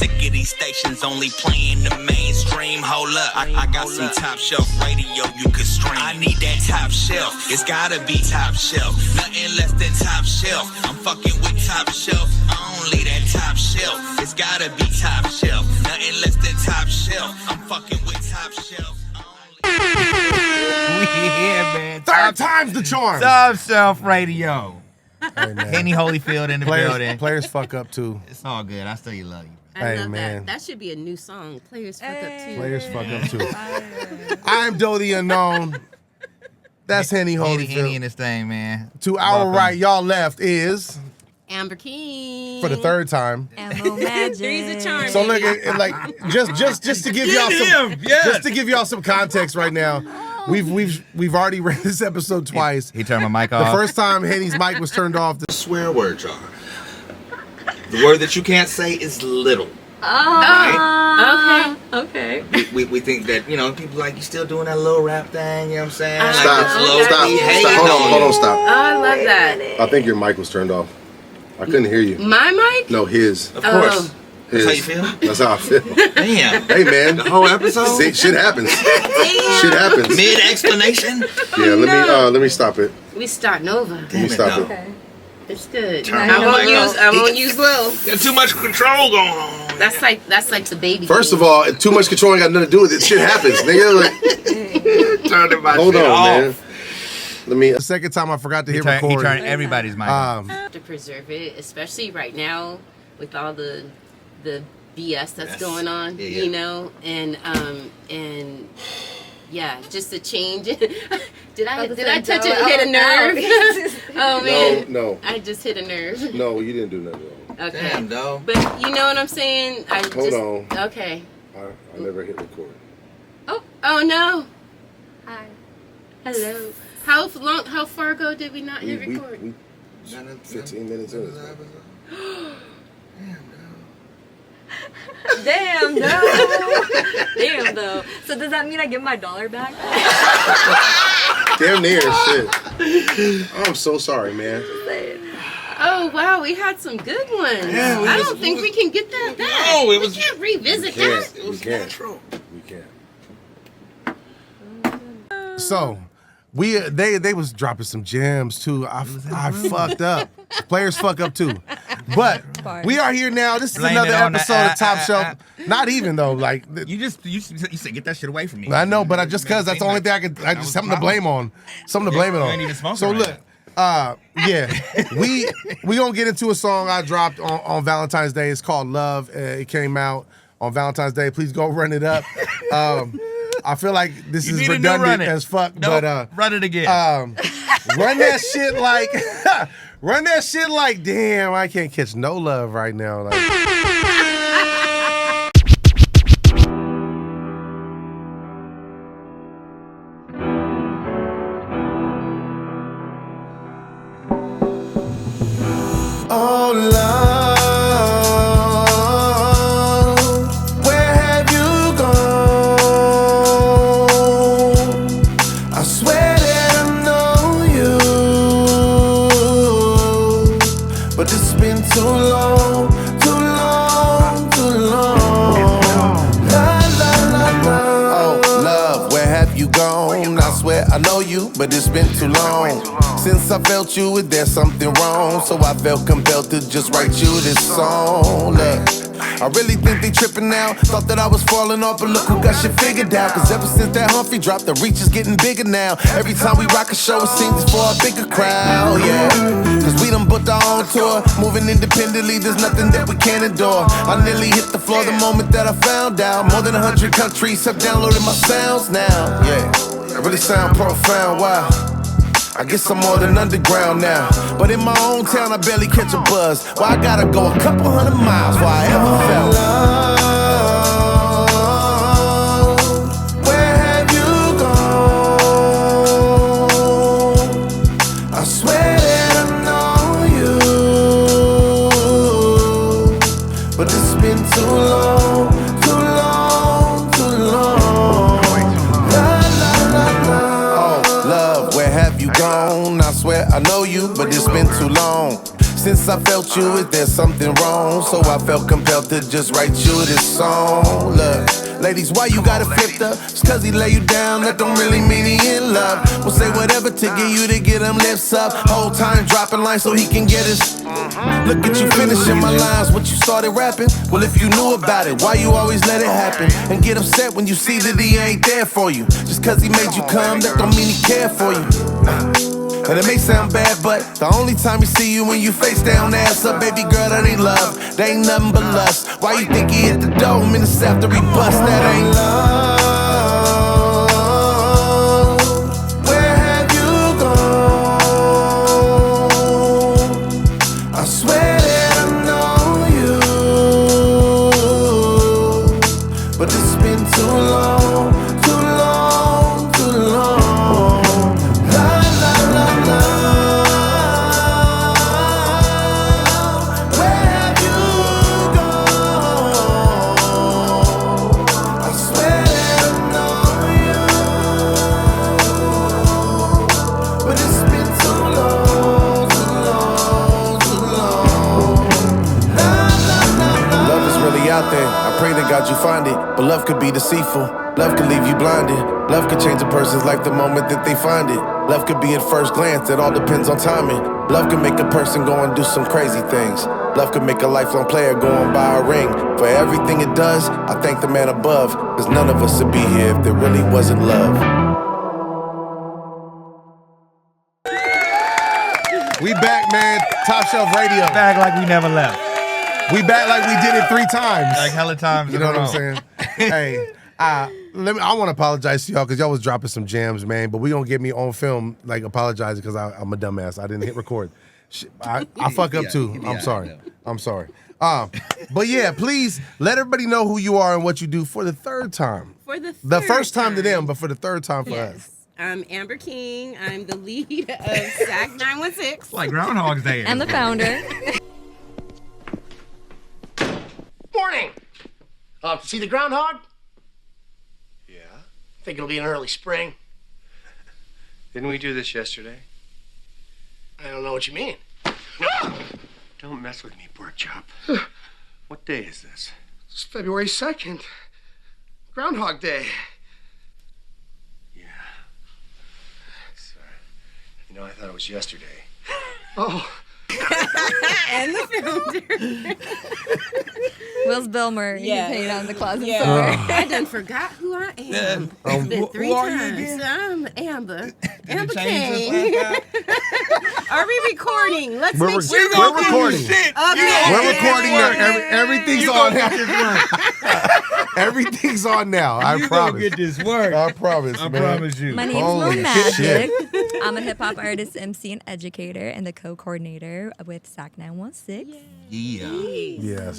sick of these stations only playing the mainstream. Hold up, I got some top shelf radio you could stream. I need that top shelf, it's gotta be top shelf. Nothing less than top shelf. I'm fucking with top shelf, only that top shelf. It's gotta be top shelf. Nothing less than top shelf. I'm fucking with top shelf. Yeah, man. Third time's the charm. Top Shelf Radio. Hey, man. Henny Holyfield in the building. Players fuck up too. It's all good. I still love you. I Hey, love man. that. That should be a new song. Players fuck up too. Players fuck up too. I'm Doe the Unknown. That's Henny Henny Holyfield. in this thing, man. To our Welcome. right, y'all left is Amber King. for the third time. Ammo magic. Three's a charm. So look, like just to give y'all some just to give y'all some context right now. We've already ran this episode twice. He turned my mic The off. first time Henny's mic was turned off. Swear words are. The word that you can't say is little. Oh, okay. We think that, you know, people like, you still doing that little rap thing, you know what I'm saying? Like, Stop, this low stop, key stop. hating Hold on, you. stop. Oh, I love that. I think your mic was turned off. I couldn't hear you. My mic? No, his. Of course. His. That's how you feel? That's how I feel. Damn. Hey, man. The whole episode? See, shit happens. Shit happens. Mid-explanation? Yeah, let me stop it. We starting over. Let me stop it. Okay. It's good. Turn I the won't mic off. use. I won't use Lil. Got too much control going on. That's like the baby. First of all, too much control ain't got nothing to do with it. Shit happens, nigga. Like, Turn my hold shit on, off. man. Let me. The second time I forgot to hit He record. turned everybody's mic off. to preserve it, especially right now with all the BS that's going on, Yeah. you know, and yeah, just to change. did I touch it and hit a nerve? Oh man, No. I just hit a nerve. No, you didn't do nothing wrong. Okay, Damn, dog. but you know what I'm saying? Hold on. Okay. I never hit record. Oh no. Hi. Hello. How far ago did we not hit record? We 15 minutes in. Damn, no. Damn, though. So does that mean I get my $1 back? Damn near shit. I'm so sorry, man. Oh wow, we had some good ones. Yeah, I don't think we can get that back. No, it was. We can't revisit We that. can't. It was We can't. natural. We can't. So they was dropping some gems too. I fucked up. Players fuck up too. But we are here now. This is Blame another it on the episode of Top Shelf. Not even though, like You said get that shit away from me. I know, but I just cause that's the only thing I just something to blame on. Something to blame it You on. ain't even smoking So right look, yeah, we gonna get into a song I dropped on Valentine's Day. It's called Love. It came out on Valentine's Day. Please go run it up. I feel like this You is need to redundant run it. as fuck, Nope, but run it again. run that shit like run that shit like damn, I can't catch no love right now. Like, oh love, where have you gone? I swear that I know you, but it's been too long, too long, too long. La la la la. Oh love, where have you gone? I swear I know you, but it's been too long. Since I felt you, there's something wrong. So I felt compelled to just write you this song. Look, I really think they tripping now. Thought that I was falling off, but look who got shit figured out. Cause ever since that Humphrey dropped, the reach is getting bigger now. Every time we rock a show, it seems it's for a bigger crowd, yeah. Cause we done booked our own tour. Moving independently, there's nothing that we can't adore. I nearly hit the floor the moment that I found out. More than 100 countries have downloaded my sounds now, yeah. I really sound profound, wow. I guess I'm more than underground now. But in my own town, I barely catch a buzz. Well, I gotta go a couple hundred miles before I ever felt love. Where have you gone? I swear that I know you, but it's been too long, too long, too long. La la la la. Oh, love, where have you gone? I swear I know you, but it's been too long Since I felt you, is there something wrong? So I felt compelled to just write you this song. Look, ladies, why you gotta flip the? Just cause he lay you down, that don't really mean he in love. We'll say whatever to get you to get him lips up. Whole time dropping lines so he can get his. Look at you finishing my lines, what you started rapping. Well, if you knew about it, why you always let it happen? And get upset when you see that he ain't there for you. Just cause he made you come, that don't mean he care for you. And it may sound bad, but the only time you see you when you face down, ass up, baby girl, that ain't love. That ain't nothing but lust. Why you think he hit the door minutes after he bust? That ain't love. Where have you gone? I swear that I know you, but it's been too long, too long, too long. Out there, I pray that God you find it. But love could be deceitful, love could leave you blinded. Love could change a person's life the moment that they find it. Love could be at first glance, it all depends on timing. Love could make a person go and do some crazy things. Love could make a lifelong player go and buy a ring. For everything it does, I thank the man above, cause none of us would be here if there really wasn't love. We back, man. Top Shelf Radio. Back like we never left. We back like we did it 3 times. Like hella times. You know what I'm saying? Hey, I want to apologize to y'all because y'all was dropping some jams, man. But we gonna get me on film, like apologizing because I'm a dumbass. I didn't hit record. I fuck up too. I'm sorry. I'm sorry. But yeah, please let everybody know who you are and what you do for the third time. For the first time to them, but for the third time for us. I'm Amber King. I'm the lead of SAC 916. Like Groundhog's Day. And the founder. Morning! To see the groundhog? Yeah? Think it'll be an early spring. Didn't we do this yesterday? I don't know what you mean. Don't mess with me, pork chop. What day is this? It's February 2nd. Groundhog Day. Yeah. Sorry. You know, I thought it was yesterday. Oh. And the founder. Will's Bill Murray. Yeah. He's hanging out in the closet Yeah. somewhere. I done forgot who I am. It's been 3 who are you times. again? I'm Amber. Amber change King. this last Are we recording? Let's We're make sure we're recording. Okay. We're recording now. Everything's on now. This work. Everything's on now. I You promise. gonna get this work. I promise, I man. promise you. My name's Holy Mo Magic. shit. I'm a hip hop artist, MC, and educator, and the co-coordinator with SAC 916. Yeah.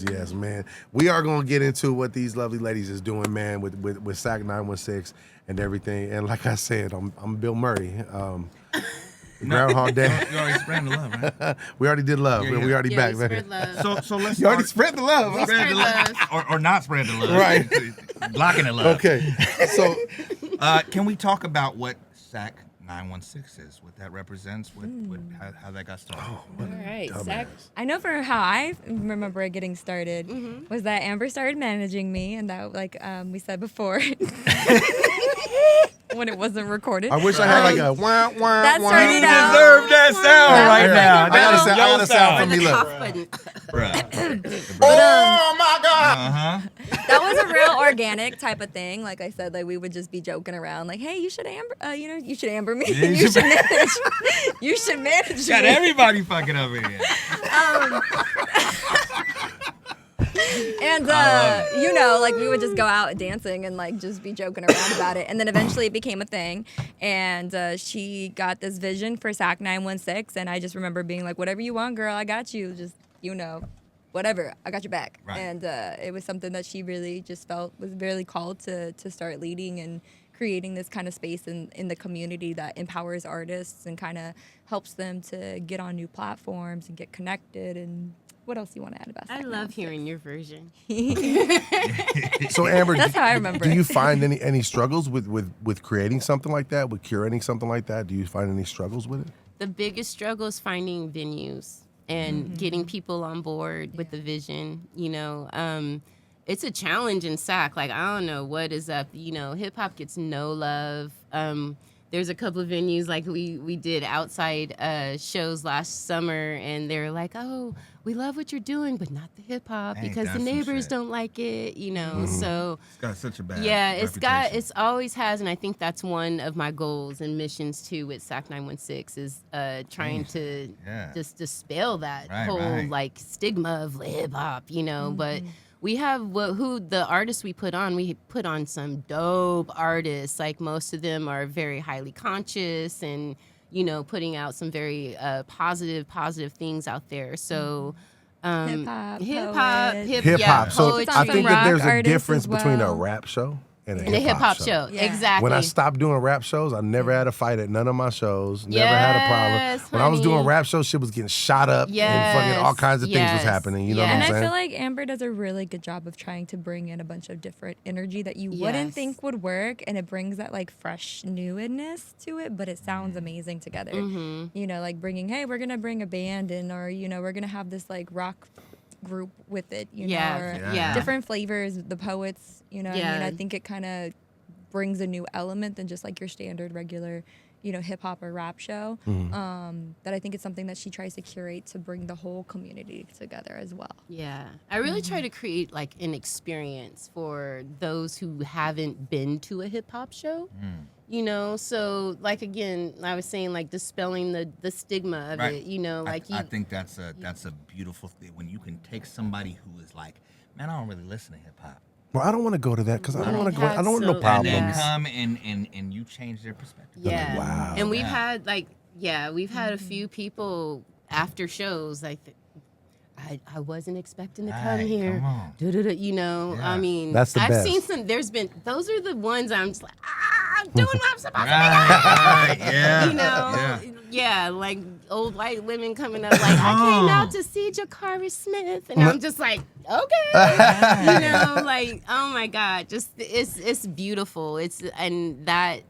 Yes, man. We are gonna get into what these lovely ladies is doing, man, with SAC 916 and everything. And like I said, I'm Bill Murray. Groundhog Day. You already spread the love, right? We already did love. Yeah. We already Yeah, back, we man. spread love. So let's You already start- spread the love. spread the love. Or not spread the love. Right. Blocking the love. Okay. So Can we talk about what SAC 916 is, what that represents, how that got started? All right. dumbass. SAC. I know for how I remember it getting started was that Amber started managing me, and that, like we said before, when it wasn't recorded. I wish I had like a wah wah That wah. started You out- deserve that sound That right was now. I gotta sound, I gotta sound And for me. the Look. cough button. Oh my God! That was a real organic type of thing. Like I said, like we would just be joking around, like, "Hey, you should Amber, you should Amber me. Yeah, you should manage. You should manage Got me." everybody fucking up in here. And like we would just go out dancing and like just be joking around about it. And then eventually it became a thing. And she got this vision for SAC 916, and I just remember being like, "Whatever you want, girl, I got you. Just whatever, I got your back." Right. And it was something that she really just felt was really called to start leading and creating this kind of space in the community that empowers artists and kind of helps them to get on new platforms and get connected. And what else do you want to add about I SAC love hearing your version. So Amber, That's how I remember do it. you find any struggles with creating something like that, with curating something like that? Do you find any struggles with it? The biggest struggle is finding venues and getting people on board with the vision. It's a challenge in SAC. Like, I don't know what is up. Hip hop gets no love. There's a couple of venues like we did outside shows last summer, and they're like, "Oh, we love what you're doing, but not the hip hop because the neighbors don't like it." So It's got such a bad reputation. It's always has, and I think that's one of my goals and missions too with SAC 916 is trying to just dispel that whole like stigma of hip hop, But we have who the artists we put on. We put on some dope artists. Like most of them are very highly conscious and putting out some very positive things out there. So hip hop. So poetry. I think that there's a artists difference as between a well. rap show and a And a hip hop show. Yeah. Exactly. When I stopped doing rap shows, I never had a fight at none of my shows. Never had a problem. Yes, When I was doing honey. rap shows, shit was getting shot up and fucking all kinds of things was happening. You know what I'm And saying? I feel like Amber does a really good job of trying to bring in a bunch of different energy that you wouldn't think would work, and it brings that like fresh newness to it, but it sounds amazing together. Like bringing, hey, we're gonna bring a band in, or we're gonna have this like rock group with it, or different flavors, the poets, I mean, I think it kind of brings a new element than just like your standard regular hip hop or rap show. That I think it's something that she tries to curate to bring the whole community together as well. Yeah, I really try to create like an experience for those who haven't been to a hip hop show. So like again, I was saying like dispelling the stigma of it. I think that's a beautiful thing when you can take somebody who is like, man, I don't really listen to hip hop. Well, I don't want to go to that because I don't want to go. I don't want no And problems. then come and you change their perspective. Yeah. Like, wow. And we've had we've had a few people after shows like I wasn't expecting to come here. Come on. I mean, That's the I've best. seen some. Those are the ones I'm just like, I'm doing what I'm supposed to be doing. Yeah. Like old white women coming up like, I came out to see Jakari Smith, and I'm just like, okay, like, oh my God, just it's beautiful. And that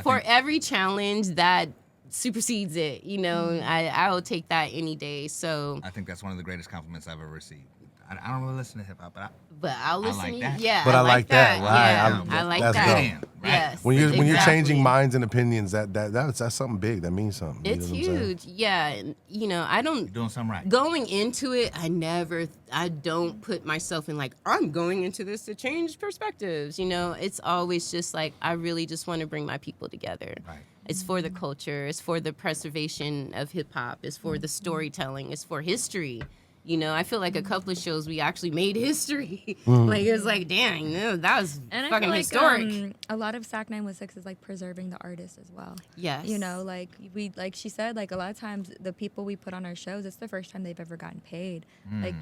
for every challenge that supersedes it, I will take that any day. So I think that's one of the greatest compliments I've ever received. I don't really listen to hip hop, but I'll listen. like that. Yeah, But I like that. Right. Yeah, I like that's that. dope. Yes. When you're exactly. changing minds and opinions, that's something big. That means something. It's you know what I'm saying? huge. Yeah. And, I don't. You're doing something right. Going into it, I don't put myself in like, I'm going into this to change perspectives. It's always just like, I really just want to bring my people together. Right. It's for the culture. It's for the preservation of hip hop. It's for the storytelling. It's for history. I feel like a couple of shows we actually made history. Like it was like, dang, that was fucking I feel historic. a lot of SAC 916 is like preserving the artist as well. Yes. Like she said, like a lot of times the people we put on our shows, it's the first time they've ever gotten paid. Like,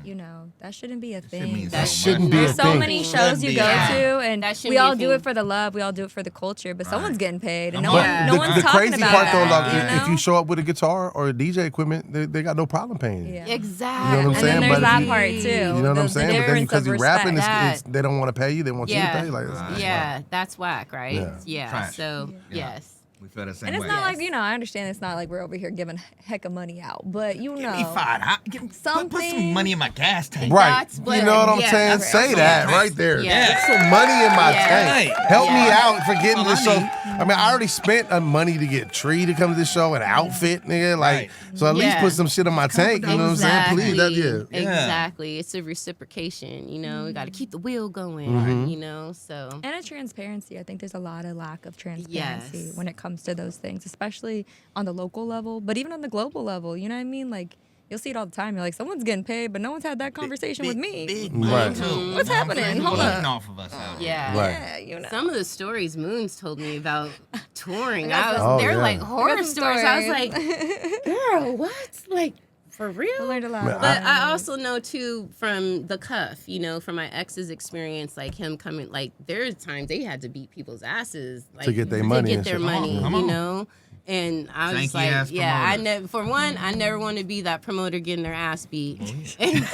that shouldn't be a thing. That shouldn't be a There's so thing. many shows you go to, and That shouldn't we all be a do it thing. for the love, we all do it for the culture, but someone's getting paid, and no But one's the talking crazy about part though, that, like if you show up with a guitar or a DJ equipment, they got no problem paying you. Yeah. Exactly. You know what I'm And saying? then there's But that if part too. You know what I'm saying? But then difference because of you're rapping, respect. they don't want to pay you. They want you to pay. Like, That's whack, right? Yeah. Trash. So, Yeah. yes. We feel the same And it's way. not like, I understand it's not like we're over here giving heck of money out, but Give me $5. Put some something- money in my gas tank. Right. That's what- You know what I'm yeah, saying? that's Say right. that right there. Yeah. Put some money in my Yeah. tank. Right. Help me Yeah. out for getting That's this all show. I I mean, I already spent money to get Tree to come to this show, an outfit, nigga. Like, Right. so at least Yeah. put some shit in my tank. You know what I'm saying? Please, Exactly. yeah. Exactly. It's a reciprocation, we got to keep the wheel going, so. And a transparency. I think there's a lot of lack of transparency Yes. when it comes to those things, especially on the local level, but even on the global level. You know what I mean? Like, you'll see it all the time. You're like, someone's getting paid, but no one's had that conversation with me. Big Right. money, too. What's happening? Hold Eating up. off of us out here. Yeah. Right. Some of the stories Moons told me about touring, Oh, they're yeah. like horror some stories. I was stories. like, girl, what? Like, for real? I learned a lot. Man, But I also know too from the cuff, from my ex's experience, like him coming, like there are times they had to beat people's asses like, To get their money to and get their shit. money, Come on. And I was Janky like, ass yeah, I promoters. never. For one, I never want to be that promoter getting their ass beat. Never.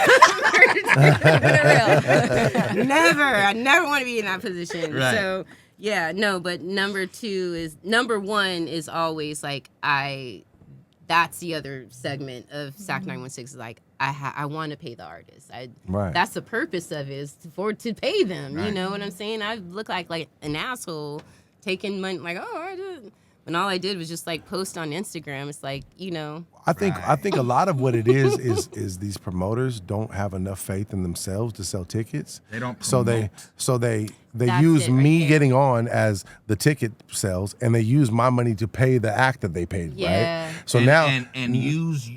I never want to be in that position. Right. So yeah, no. But number one is always like I that's the other segment of SAC 916 is like, I want to pay the artist. Right. That's the purpose of it, is to pay them. Right. You know what I'm saying? I look like an asshole taking money, like, oh, I did. When all I did was just like post on Instagram. It's like, you know. I think a lot of what it is these promoters don't have enough faith in themselves to sell tickets. They don't So they That's use it right me there. getting on as the ticket sales, and they use my money to pay the act that they paid. Yeah. Right. So and, now and use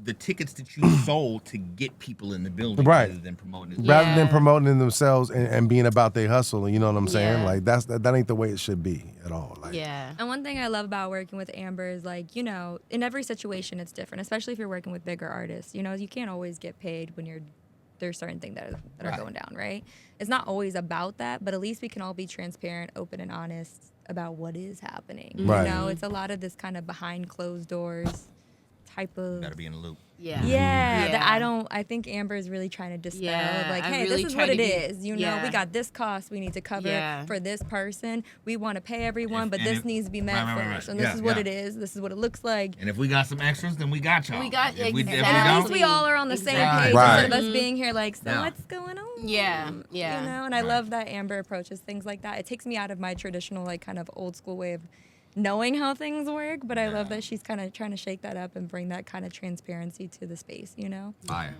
the tickets that you sold to get people in the building, Right. rather than promoting it. rather than Yeah. promoting themselves and being about their hustle, you know what I'm saying? Yeah. Like that ain't the way it should be at all. Like, Yeah. And one thing I love about working with Amber is, like, you know, in every situation it's different, especially if you're working with bigger artists. You know, you can't always get paid when there's certain things that are Right. going down, right? It's not always about that, but at least we can all be transparent, open, and honest about what is happening. Right. You know, it's a lot of this kind of behind closed doors type of. Got to be in the loop. Yeah. Yeah, that Yeah. I think Amber is really trying to dispel. Yeah, Like, I hey, really this is try what to it be- is. You know, yeah. we got this cost we need to cover Yeah. for this person. We want to pay everyone, but and this if- needs to be met right, first. right. And this Yeah, is what yeah. it is. This is what it looks like. And if we got some extras, then we got y'all. We got- if we, if we exactly. And at least don't, we all are on the same Exactly. page Right. instead of us being here like, so Yeah. what's going on? Yeah, yeah. You know, and I love that Amber approaches things like that. It takes me out of my traditional, like, kind of old school way of knowing how things work, but I love that she's kind of trying to shake that up and bring that kind of transparency to the space, you know? fire.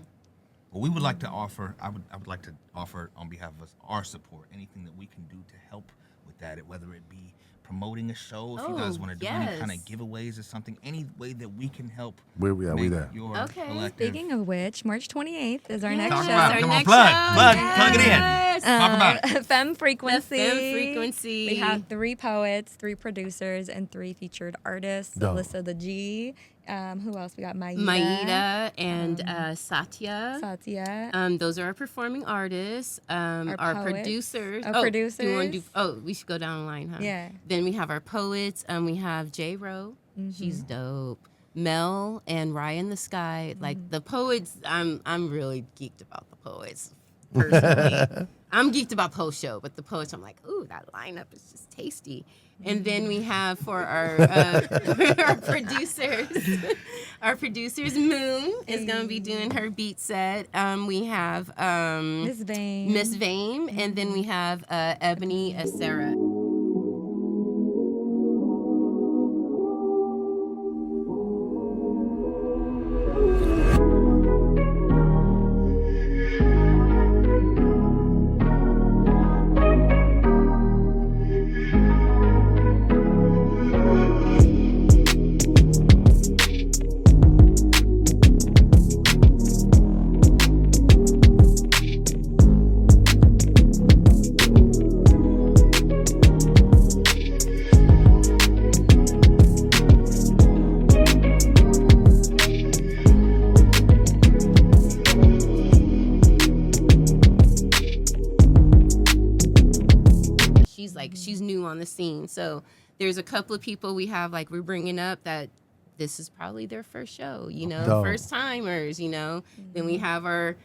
Well, we would like to offer. I would like to offer on behalf of us our support. Anything that we can do to help with that, whether it be promoting a show, if you guys Oh, want to do any kind yes. of giveaways or something, any way that we can help. we make there. Your Okay, collective. Speaking of which, March 28th is our next Talk show. about it. Our Come on, next plug, show, plug it in. yes. Talk about it. Femme Frequency. The Femme Frequency. We have 3 poets, 3 producers, and 3 featured artists. Dope. Alyssa the G. Who else? We got Maida. Maida and Satya. Satya. Those are our performing artists. Our poets. producers. Our Do you producers. want to do? Oh, we should go down the line, huh? Yeah. Then we have our poets. We have J. Rowe. She's dope. Mel and Ryan the Sky. Like the poets, I'm really geeked about the poets. Personally, I'm geeked about post show, but the poets, I'm like, ooh, that lineup is just tasty. And then we have for our our producers, Moon is gonna be doing her beat set. We have Miss Vane. Miss Vane, and then we have Ebony Acera. She's new on the scene. So there's a couple of people we have, like, we're bringing up that this is probably their first show, you know, Dope. first timers, you know. Then we have our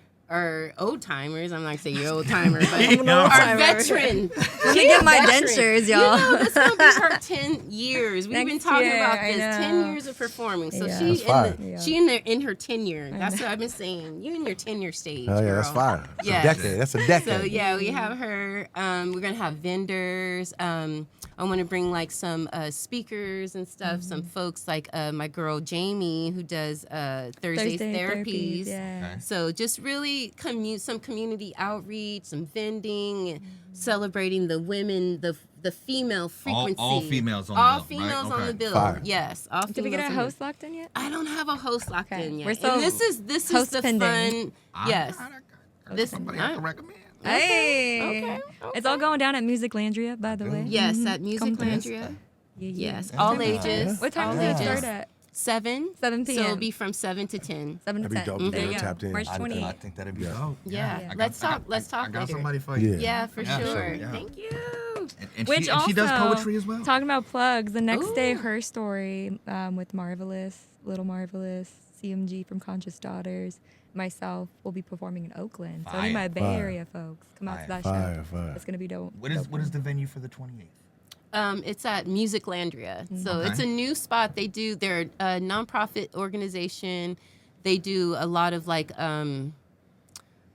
old timers. I'm not gonna say you're old timer, but our veteran. Let me get my dentures, y'all. You know, this gonna be her 10 years. We've been Next talking year, about I this. know. 10 years of performing. So Yeah. That's fire. she in her tenure. That's what I've been saying. You in your tenure stage. Oh yeah, that's girl. fire. That's Yes. a decade. That's a decade. So yeah, we have her. We're gonna have vendors. I want to bring like some speakers and stuff. Some folks like my girl Jamie who does Thursday therapies. Yeah. So just really some community outreach, some vending, celebrating the women, the female frequency. All females on the all bill, females right? on Okay. the bill. Fire. Yes, all females. Did we get a on the- host locked in yet? I don't have a host locked Okay. in yet. We're still and this is host the pending. fun. Yes. This Somebody I can recommend. Hey. Okay. It's all going down at Music Landria, by the way. Yes, at Music Come through. Landria. Yeah. Yes, all ages. What time all does it ages. start at? 7. 7 So p.m. it'll be from 7 to 10. 7 to That'd be 10. dope. There Yeah, you go. tapped in. March I 28th. think that'd be dope. Yeah. I Let's talk I got later. somebody for you. Yeah, for Yeah, sure. yeah. Thank you. And Which she, also, she does poetry as well. Talking about plugs, the next day, Ooh. her story with Marvelous, Little Marvelous, CMG from Conscious Daughters, myself will be performing in Oakland. So any of my Bay Fire. Area folks, come out to that Fire, show. fire. It's gonna be dope. What is the venue for the 28th? It's at Musiclandria. So it's a new spot. They're a nonprofit organization. They do a lot of like,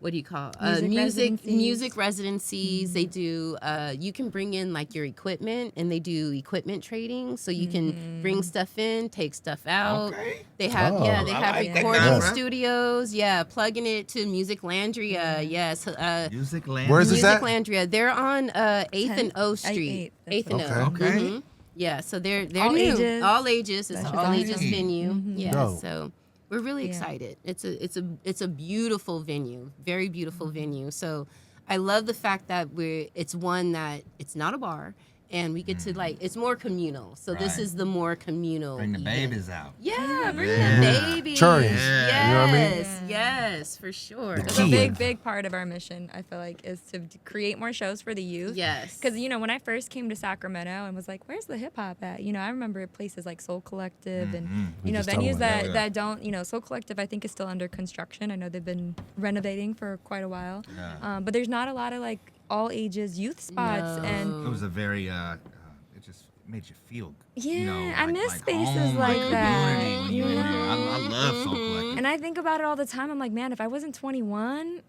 what do you call music residencies. They do you can bring in like your equipment, and they do equipment trading, so you can bring stuff in, take stuff out. They have they have recording studios, plugging it to Musiclandria. Yes, Musiclandria. Where is this at? Musiclandria. They're on 8th and O Street. 8th and O. Okay. Yeah, so they're all new. ages. All ages. It's an all ages venue. Yeah. Dope. So we're really excited. It's a beautiful venue, very beautiful venue. So I love the fact that it's one that it's not a bar, and we get to like it's more communal. So this is the more communal. Bring the event. babies out. Yeah, bring the babies. Churns. Yes, You know what I mean? yes, for sure. It's a big part of our mission, I feel like, is to create more shows for the youth. Yes. Because, when I first came to Sacramento and was like, where's the hip hop at? I remember places like Soul Collective and, venues that don't, Soul Collective, I think, is still under construction. I know they've been renovating for quite a while. Yeah. But there's not a lot of like all ages youth spots. No. And It was a very, it just made you feel. I miss spaces home, like that. community when you're in there. I love Soul Collective. And I think about it all the time. I'm like, man, if I wasn't 21,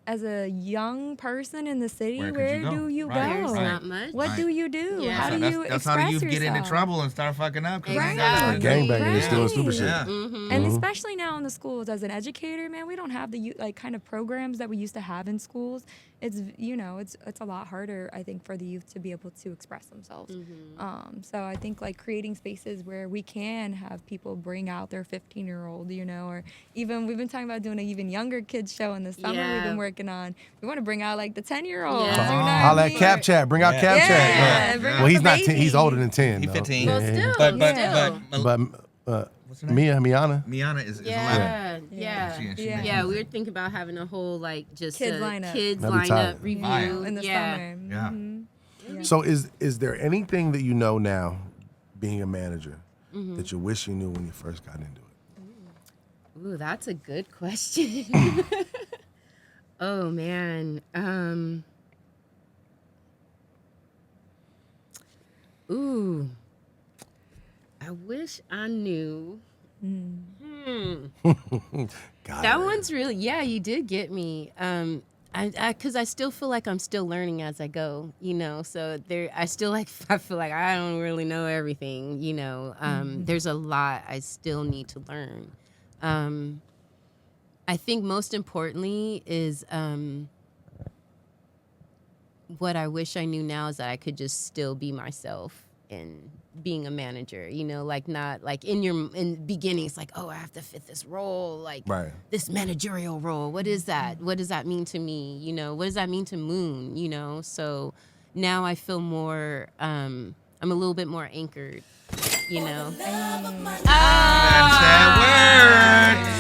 as a young person in the city, where do you go? There's not much. What do you do? Yeah. How do you That's express how the youth yourself? get into trouble and start fucking up. Exactly. Gangbanging and stealing stupid shit. Yeah. And especially now in the schools, as an educator, man, we don't have the kind of programs that we used to have in schools. It's it's a lot harder, I think, for the youth to be able to express themselves. So I think like creating spaces where we can have people bring out their 15-year-old, or even we've been talking about doing an even younger kids show in the summer. We've been working on. We want to bring out like the 10-year-olds. Yeah. Holla at Cap Chat. Bring out Cap Chat. bring Well, out he's the not 10. baby. He's older than 10. He's though. 15. Well, still, But what's her name? Miana. Miana is 11. Yeah, we were thinking about having a whole like just Kids lineup. kids That'd be tight. lineup review in the summer. Yeah. So is there anything that you know now, being a manager, that you wish you knew when you first got into it? Ooh, that's a good question. Oh man. Ooh. I wish I knew. That one's really, you did get me. Because I still feel like I'm still learning as I go, so I feel like I don't really know everything, There's a lot I still need to learn. I think most importantly is what I wish I knew now is that I could just still be myself in being a manager, like not like in beginning, it's like, oh, I have to fit this role, like this managerial role. What is that? What does that mean to me? What does that mean to Moon? So now I feel more, I'm a little bit more anchored, That's that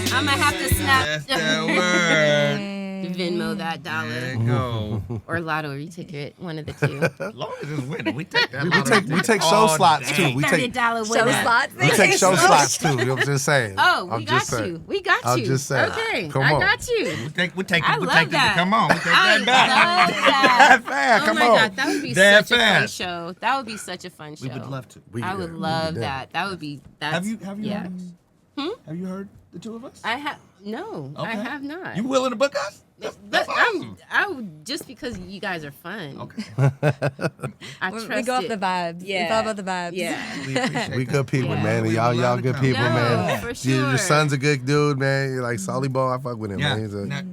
word. I'm gonna have to snap. That's that word. Venmo that dollar. There you go. Or lottery ticket, one of the two. As long as it's winning, we take that. We take show slots too. We take $30 Show winner. slots. we take show slots too. I'm just saying. Oh, I'm we just got saying. you. We got you. I'm just saying. Okay, Come I on. got you. We take I love that. Come on, we take I that back. love that. Fair, Oh come my on. God, that would be That such a fun fast. show. That would be such a fun show. We would love to. I would love that. That would be. That's, Have you yeah. heard us? Have you heard the two of us? I have no. I Okay. have not. You willing to book us? That's awesome. I would just because you guys are fun. Okay. I trust We go off it. the vibes. Yeah. It's all about the vibes. Yeah. We appreciate We that. good people, Yeah. man. And We y'all love to good come. people, No, man. for Your sure. son's a good dude, man. You're like Solly Ball. I fuck with him, Yeah. man. He's a,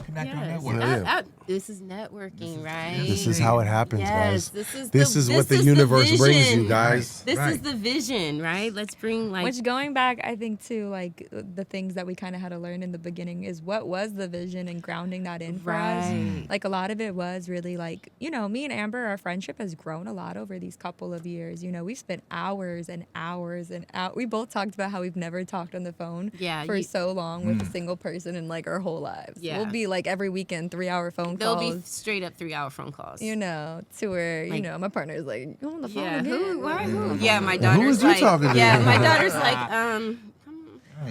Connect our Yes. network. Yeah. This is networking, right? this is how it happens, Yes, guys. this is the- what this the is universe brings you, vision. guys. This Right. is the vision, right? Let's bring like Which going back, I think to like the things that we kind of had to learn in the beginning is what was the vision and grounding that in for us. Right. Like a lot of it was really like, me and Amber, our friendship has grown a lot over these couple of years. We spent hours and hours and hours. We both talked about how we've never talked on the phone for so long with a single person in like our whole lives. Yeah. We'll be like every weekend 3-hour phone they'll calls. be straight up 3-hour phone calls. To where, Like- my partner is like, you on the phone Yeah, again? who? Why? Who? Yeah, my daughter's is you like, talking to? yeah, my daughter's like,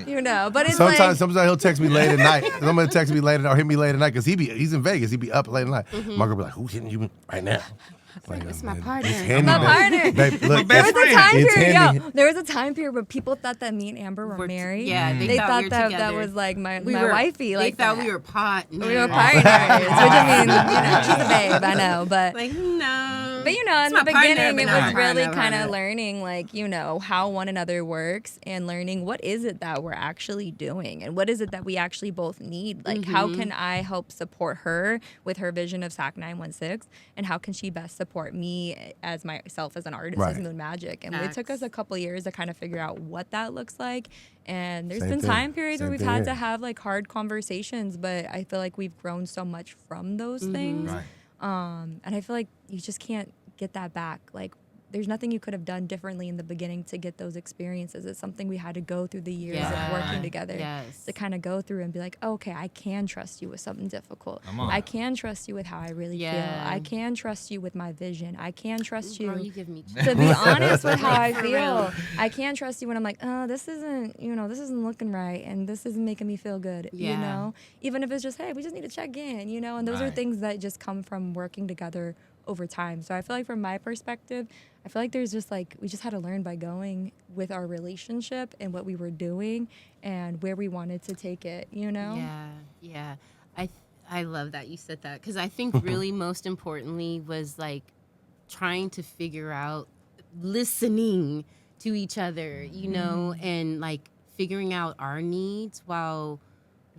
You know, but it's sometimes he'll text me late at night. Somebody text me late or hit me late at night because he's in Vegas. He be up late at night. My girl be like, "Who's hitting you right now?" Like, it's my partner. My partner. Babe, look, there was a time period. Yo, there was a time period where people thought that me and Amber were married. Yeah, they thought that was like my wifey. They thought we were partners. We were partners, which I mean, she's a babe, I know, but like no. But in the beginning, it was really kind of learning, like, how one another works and learning what is it that we're actually doing and what is it that we actually both need. Like, how can I help support her with her vision of SAC 916, and how can she best support me as myself as an artist as Moon Magic? And it took us a couple years to kind of figure out what that looks like. And there's been time periods where we've had to have like hard conversations, but I feel like we've grown so much from those things. Right. And I feel like you just can't get that back. Like, there's nothing you could have done differently in the beginning to get those experiences. It's something we had to go through the years of working together to kind of go through and be like, oh, okay, I can trust you with something difficult. I can trust you with how I really feel. I can trust you with my vision. I can trust you to be honest with how I feel. I can trust you when I'm like, oh, this isn't looking right, and this isn't making me feel good. You know, even if it's just, hey, we just need to check in. You know, and those are things that just come from working together over time. So I feel like from my perspective, I feel like there's just like, we just had to learn by going with our relationship and what we were doing and where we wanted to take it, you know? Yeah. I love that you said that, because I think really most importantly was like trying to figure out listening to each other, you know, and like figuring out our needs while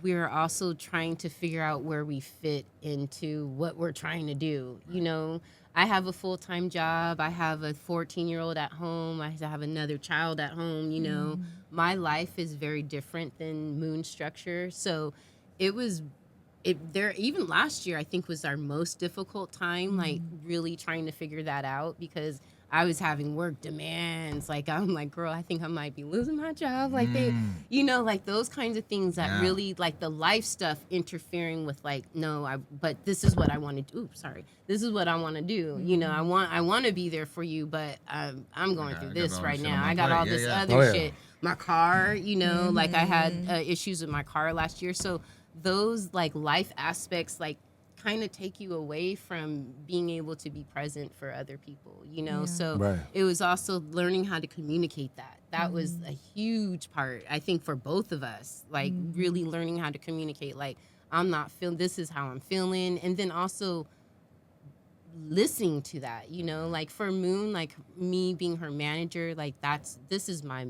we're also trying to figure out where we fit into what we're trying to do. You know, I have a full-time job. I have a 14-year-old at home. I have another child at home. You know, my life is very different than Moon's structure. So even last year, I think, was our most difficult time, like really trying to figure that out, because I was having work demands. Like, I'm like, girl, I think I might be losing my job. Like, like those kinds of things that really, like the life stuff interfering with like, but this is what I want to do. This is what I want to do. You know, I want to be there for you, but I'm going through this right now. I got all this other shit. My car, you know, like I had issues with my car last year. So those like life aspects, like, kind of take you away from being able to be present for other people, you know? So it was also learning how to communicate that. That was a huge part, I think, for both of us, like really learning how to communicate, like, I'm not feeling, this is how I'm feeling. And then also listening to that, you know, like for Moon, like me being her manager, like this is my,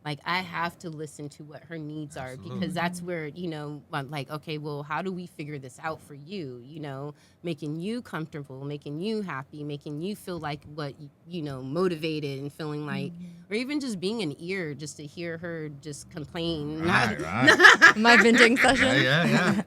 like, I have to listen to what her needs are, because that's where, you know, I'm like, okay, well, how do we figure this out for you? You know, making you comfortable, making you happy, making you feel like what, you know, motivated and feeling like, or even just being an ear, just to hear her just complain. My venting session.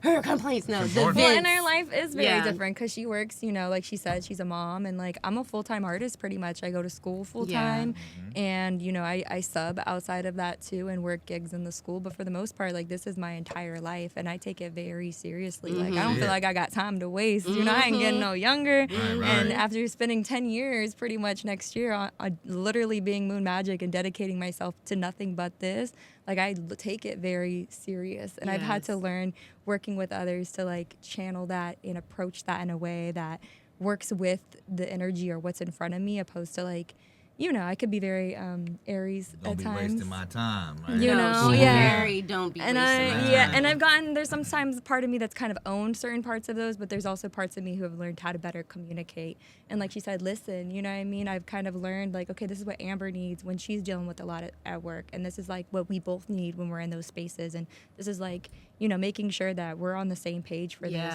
Her complaints, Well, and her life is very different, because she works, you know, like she said, she's a mom, and like I'm a full-time artist pretty much. I go to school full-time, and, you know, I sub outside of that too and work gigs in the school, but for the most part, like, this is my entire life, and I take it very seriously. Like, I don't feel like I got time to waste. You know, I ain't getting no younger. And after spending 10 years pretty much next year on literally being Moon Magic and dedicating myself to nothing but this, like, I take it very serious. And I've had to learn working with others to like channel that and approach that in a way that works with the energy or what's in front of me, opposed to like, you know, I could be very Aries at times. Don't be wasting my time, right? You know, Very don't be wasting my time. And I've gotten, there's sometimes part of me that's kind of owned certain parts of those, but there's also parts of me who have learned how to better communicate. And like she said, listen, you know what I mean? I've kind of learned like, okay, this is what Amber needs when she's dealing with a lot at work. And this is like what we both need when we're in those spaces. And this is like, you know, making sure that we're on the same page for this.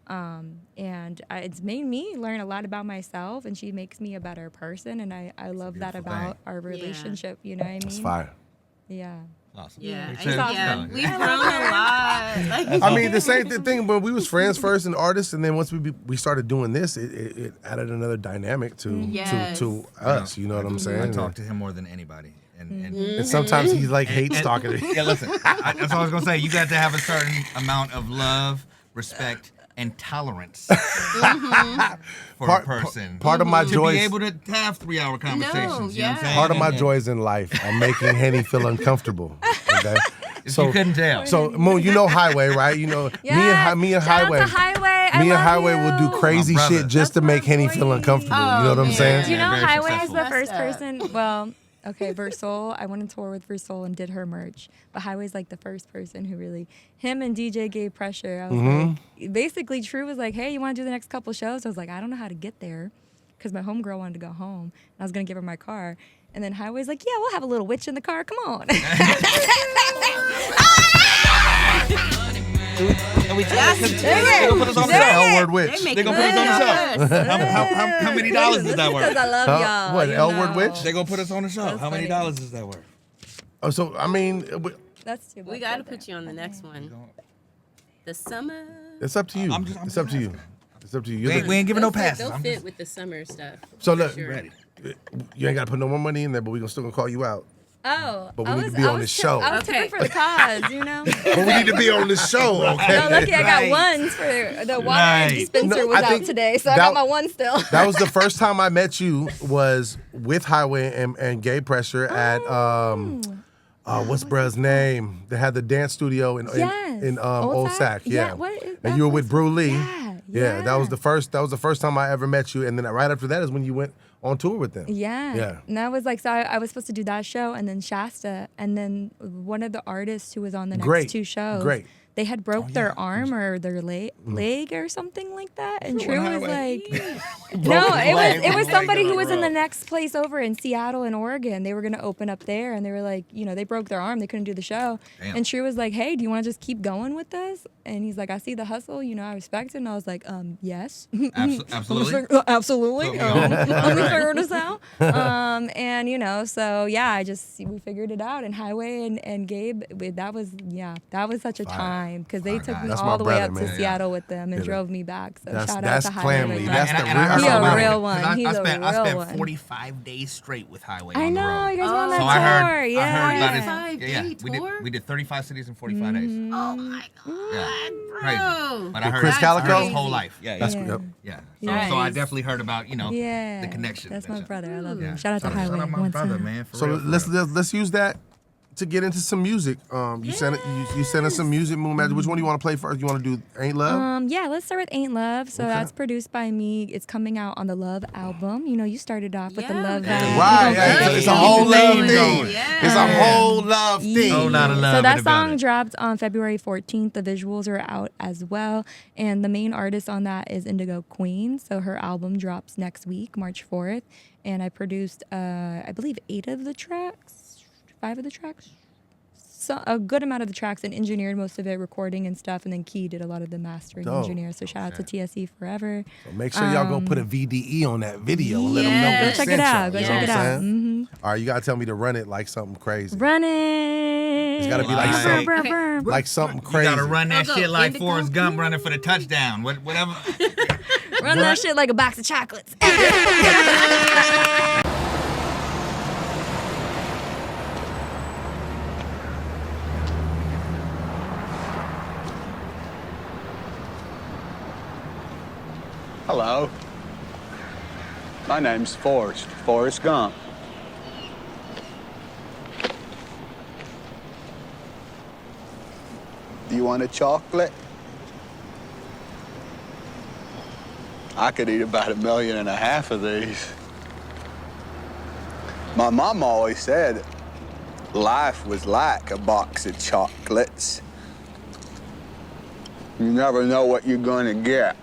And it's made me learn a lot about myself, and she makes me a better person. And I love that about our relationship, you know what I mean? That's fire. Yeah. Awesome. We've grown a lot. I mean, the same thing, but we was friends first and artists, and then once we started doing this, it added another dynamic to us. You know what I'm saying? I talk to him more than anybody. And sometimes he like hates talking to me. Yeah, listen, that's all I was gonna say. You got to have a certain amount of love, respect, and tolerance for a person. Part of my joy to be able to have 3-hour conversations. You know what I'm saying? Part of my joy is in life. I'm making Henny feel uncomfortable. Okay? You couldn't tell. So Moon, you know Highway, right? You know me and Highway. Shout out to Highway. Me and Highway you. will do crazy shit just to make Henny feel uncomfortable. You know what I'm saying? Do you know very Highway is successful. the first person? Well, okay, Versol. I went on tour with Versol and did her merch. But Highway's like the first person who really, him and DJ gave pressure. I was like, basically, True was like, hey, you want to do the next couple shows? I was like, I don't know how to get there because my homegirl wanted to go home. And I was going to give her my car. And then Highway's like, yeah, we'll have a little witch in the car. Come on. And we they're gonna put us on the show. L-word witch. They're gonna put us on the show. How many dollars is that worth? Because I love y'all. What, you L-word know. witch? They're gonna put us on the show. That's How many funny. dollars is that worth? Oh, so I mean, That's too much. We got to put you on the next one. The summer. it's up to you. I'm It's up to you. It's up to you. You're We ain't giving no They'll fit- passes. They'll I'm fit just with the summer stuff. So for look, sure. ready. You ain't got to put no more money in there, but we still gonna call you out. Oh, But we I need was, to be I on was this tip- show. I was tipping for the cause, you know. But we need to be on this show, okay? No, lucky I got Right. ones for the water Right. dispenser No, was I out think today, so I that- got my one still. That was the first time I met you was with Highway and Gay Pressure at what's bruh's name? They had the dance studio in Yes. Old Sac. Yeah. What is and that you were with place? Brew Lee. Yeah, that was the first time I ever met you. And then right after that is when you went on tour with them. Yeah. And that was like, so I was supposed to do that show and then Shasta. And then one of the artists who was on the next Great. two shows, Great. they had broke their arm or their leg or something like that. And True was like, no, it was somebody who was in the next place over in Seattle and Oregon. They were going to open up there and they were like, they broke their arm. They couldn't do the show. Damn. And True was like, hey, do you want to just keep going with us? And he's like, I see the hustle, I respect it. And I was like, yes. Absolutely. Absolutely. Let me figure this out. And so yeah, we figured it out. And Highway and Gabe, that was such a time because they took me That's all my the way brother, up to man. Seattle with them and drove me back. So shout out That's to Highway. Clamley. like That's that. the And I heard He a about it, real 'cause one. He's a I real spent one. 45 days straight with Highway I on the know road. you guys were on that So tour. I heard Yeah. about it. 45-day tour? We did 35 cities in 45 days. Oh my God, Yeah. bro. Crazy. But I With heard Chris I Calico? heard his whole life. Yeah, That's yeah. yep. Yeah. Yes. So I definitely heard about, Yeah. the connection. That's my brother. I love him. Yeah. Shout out to Highway. Shout out my One brother, time. man. For So real, for real. let's use that to get into some music. You sent us some music, Moon Magic. Which one do you want to play first? You want to do Ain't Love? Yeah, let's start with Ain't Love. So Okay. that's produced by me. It's coming out on the Love album. You started off with the Love Yeah. vibe. Right, You gonna yeah, keep it's it a whole going. love Name thing. going. It's a whole love thing. Whole lot of love So in that the song building. dropped on February 14th. The visuals are out as well. And the main artist on that is Indigo Queen. So her album drops next week, March 4th. And I produced, I believe, 5 of the tracks. So a good amount of the tracks and engineered most of it, recording and stuff. And then Key did a lot of the mastering Dope. engineer. So shout out to TSE Forever. So make sure y'all go put a VDE on that video and let them know. Yeah. we Go check sent it out. y'all, Go you know check what it I'm out. saying? All right, you gotta tell me to run it like something crazy. Run it. It's gotta be like Okay. something, like something You crazy. gotta run that Go, go. shit like Indigo. Forrest Gump running for the touchdown. Whatever. Run that shit like a box of chocolates. Hello. My name's Forrest Gump. Do you want a chocolate? I could eat about 1.5 million of these. My mom always said life was like a box of chocolates. You never know what you're gonna get.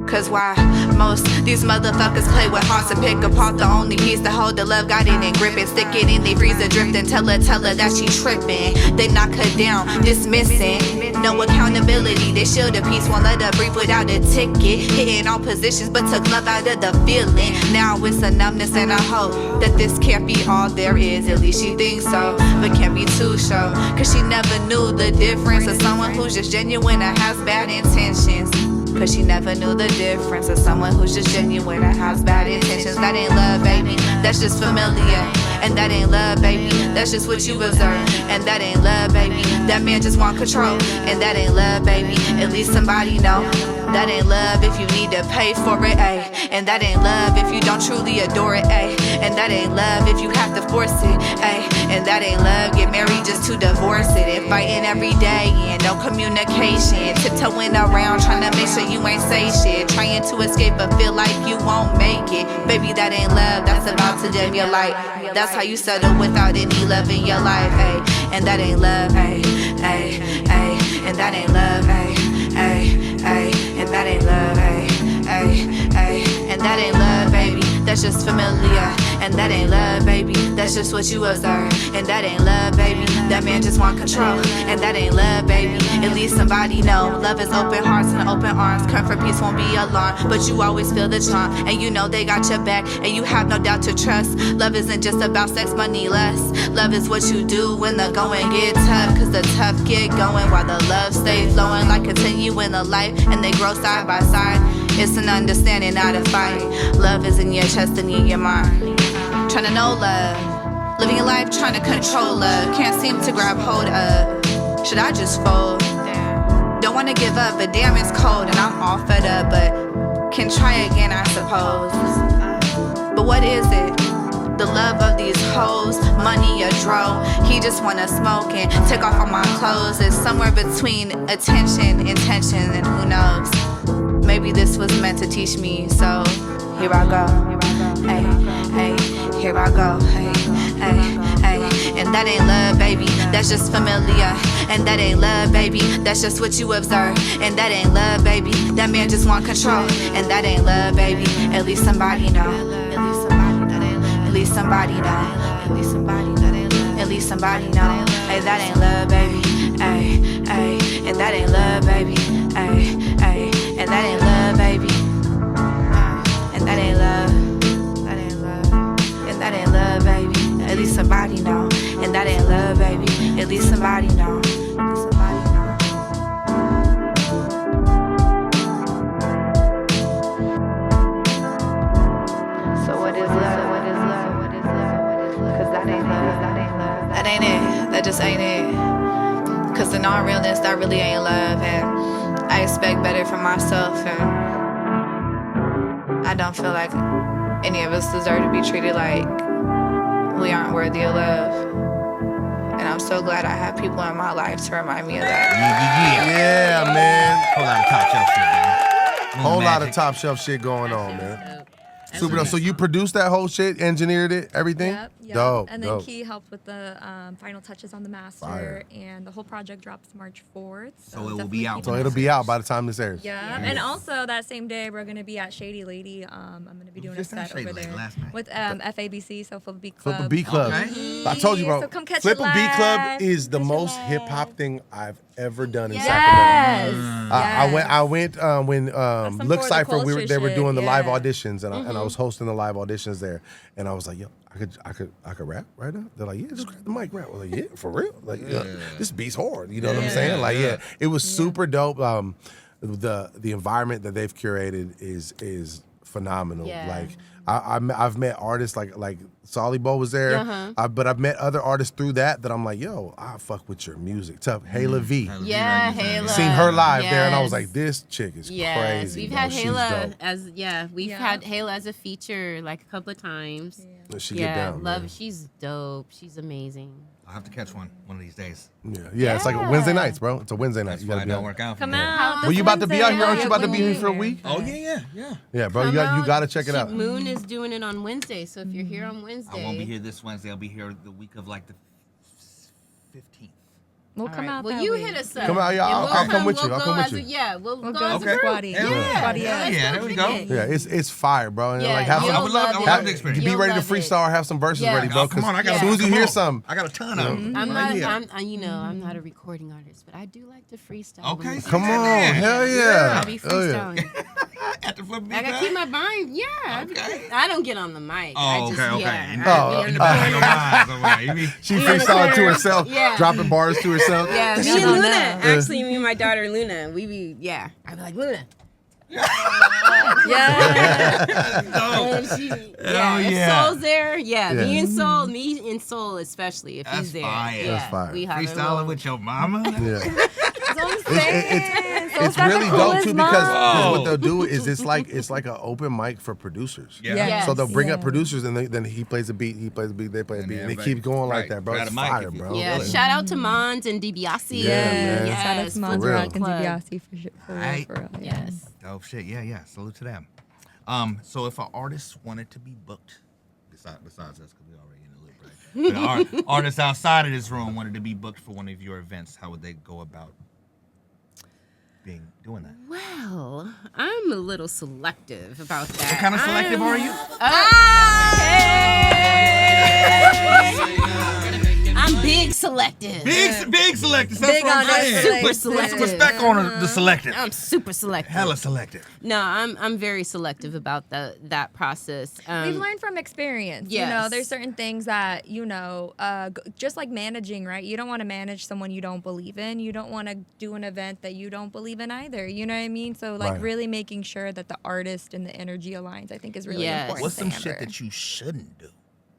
Cause why most these motherfuckers play with hearts and pick apart the only piece to hold the love, got it and grip it, stick it in they freezer drifting, tell her that she tripping. They knock her down, dismissing, no accountability. They shield a piece, won't let her breathe without a ticket. Hitting all positions, but took love out of the feeling. Now it's a numbness and a hope that this can't be all there is. At least she thinks so, but can't be too sure. Cause she never knew the difference of someone who's just genuine and has bad intentions. Cause she never knew the difference of someone who's just genuine and has bad intentions. That ain't love, baby, that's just familiar. And that ain't love, baby, that's just what you observe. And that ain't love, baby, that man just want control. And that ain't love, baby, at least somebody know. That ain't love if you need to pay for it, ayy. And that ain't love if you don't truly adore it, ayy. And that ain't love if you have to force it, ayy. And that ain't love, get married just to divorce it. And fighting every day and no communication. Tiptoeing around trying to make sure you ain't say shit. Trying to escape but feel like you won't make it. Baby, that ain't love, that's about to dim your light. That's how you settle without any love in your life, ayy. And that ain't love, ayy, ayy, ayy. And that ain't love, ayy, ayy, ayy. And that ain't love, ayy, ayy, ayy. And that ain't love, baby, that's just familiar. And that ain't love, baby, that's just what you observe. And that ain't love, baby, that man just want control. And that ain't love, baby, at least somebody know. Love is open hearts and open arms. Comfort, peace won't be alarmed, but you always feel the charm. And you know they got your back, and you have no doubt to trust. Love isn't just about sex, money, less. Love is what you do when the going get tough. Cause the tough get going while the love stay flowing. Like continuing the life, and they grow side by side. It's an understanding, not a fight. Love is in your chest and in your mind. Trying to know love, living your life trying to control love. Can't seem to grab hold of. Should I just fold? Don't wanna give up, but damn it's cold and I'm all fed up. But can try again, I suppose. But what is it? The love of these hoes, money a dro. He just wanna smoke and take off all my clothes. It's somewhere between attention, intention, and who knows. Maybe this was meant to teach me, so here I go. Hey, hey, here I go. Hey, hey, hey. And that ain't love, baby, that's just familiar. And that ain't love, baby, that's just what you observe. And that ain't love, baby, that man just want control. And that ain't love, baby, at least somebody know. At least somebody know. At least somebody know. At least somebody know. Hey, that ain't love, baby. Hey, hey. And that ain't love, baby. Hey, hey. And that ain't love, baby. And that ain't love. That ain't love. And that ain't love, baby. At least somebody know. And that ain't love, baby. At least somebody know. At least somebody know. So what is love? What is love? What is love? What is love? Cause that ain't love. That ain't love. That ain't it. That just ain't it. Cause in all realness, that really ain't love. And I expect better from myself, and I don't feel like any of us deserve to be treated like we aren't worthy of love. And I'm so glad I have people in my life to remind me of that. Yeah, man. Whole lot of top shelf shit, man. Whole lot of top shelf shit going on, man. Super dope. So you produced that whole shit, engineered it, everything? Yep. Dope. And then dope. Key helped with the final touches on the master. Fire. And the whole project drops March 4th. So it will be out. So it'll be out by the time this airs. Yeah. And also that same day, we're going to be at Shady Lady. I'm going to be doing a set over there with FABC, so Flip a Beat Club. Flip a Beat Club. Okay. I told you, bro. So come catch Flip it a Beat Club live. is the most hip hop thing I've ever done in Yes. Sacramento. Yes. I went when Look for the Cypher, culture they were shit, doing the live yeah. auditions, and I was hosting the live auditions there, and I was like, yo, I could rap right now. They're like, yeah, just grab the mic, rap. I was like, yeah, for real. Like, this beat's hard. You know what I'm saying? Like, it was super dope. The environment that they've curated is phenomenal. Yeah. Like, I've met artists like Solly Bo was there, but I've met other artists through that I'm like, yo, I fuck with your music. Tough, Hayla V. Yeah, Hayla. Seen her live there, and I was Yes. like, this chick is crazy. We've bro. had She's Hayla dope. as we've had Hayla as a feature like a couple of times. She get down, love. man. She's dope. She's amazing. I'll have to catch one of these days. Yeah, it's like a Wednesday nights, bro. It's a Wednesday night. That's You why gotta it be don't out. work out for Come me. out. Well, you about to be out here? Aren't you about to be here Wednesday. for a week? Oh yeah. Yeah, bro. You gotta check it out. Moon is doing it on Wednesday, so if you're here on Wednesday, I won't be here this Wednesday. I'll be here the week of like the 15th. We'll come out. Well, that you week. hit us up. Come out, yeah, And I'll come with you. We'll I'll go come with as you. Yeah, we'll We'll go go as as a a group. squaddy. Yeah, Yeah, there we go. Yeah, it's fire, bro. And Yeah, like have you'll some, I would love the experience. be You'll ready to love it. freestyle or have some verses Yeah. ready, bro. Oh, come on, I got as soon as you come hear on. something, I got a ton of them. I'm right here. I'm not a recording artist, but I do like to freestyle. Okay, come on, Yeah. hell yeah. I be Hell yeah. freestyling. At the flip I gotta keep my mind. Yeah. Okay. I don't get on the mic. I Oh, just, okay. Yeah, Oh, I be in the Back of corner. your mind somewhere. You mean- She in the freestyling to corner. herself, Yeah. dropping bars to herself. Yeah, me She and don't Luna. know. Actually, me and my daughter Luna, I'd be like, Luna, Soul's there. Me and Soul especially. If he's there, That's fire. We have freestyling with your mama. It's really dope too because what they'll do is it's like an open mic for producers. So they'll bring up producers and then he plays a beat, they play a beat, and it keeps going like that, bro. It's fire, bro. Yeah, shout out to Mons and DiBiase. Shout out to Mons and DiBiase for real. Yes. Dope shit. Yeah. Salute to them. So if an artist wanted to be booked, besides us, because we already in the loop, right? But artists outside of this room wanted to be booked for one of your events, how would they go about doing that? Well, I'm a little selective about that. What kind of selective are you? I'm big selective. Big selective. That's Big what I'm on saying. that Super selective. Put some respect on the selective. I'm super selective. Hella selective. No, I'm very selective about that process. We've learned from experience. Yes. You know, there's certain things that, just like managing, right? You don't want to manage someone you don't believe in. You don't want to do an event that you don't believe in either. You know what I mean? So, really making sure that the artist and the energy aligns, I think, is really important. What's some shit that you shouldn't do?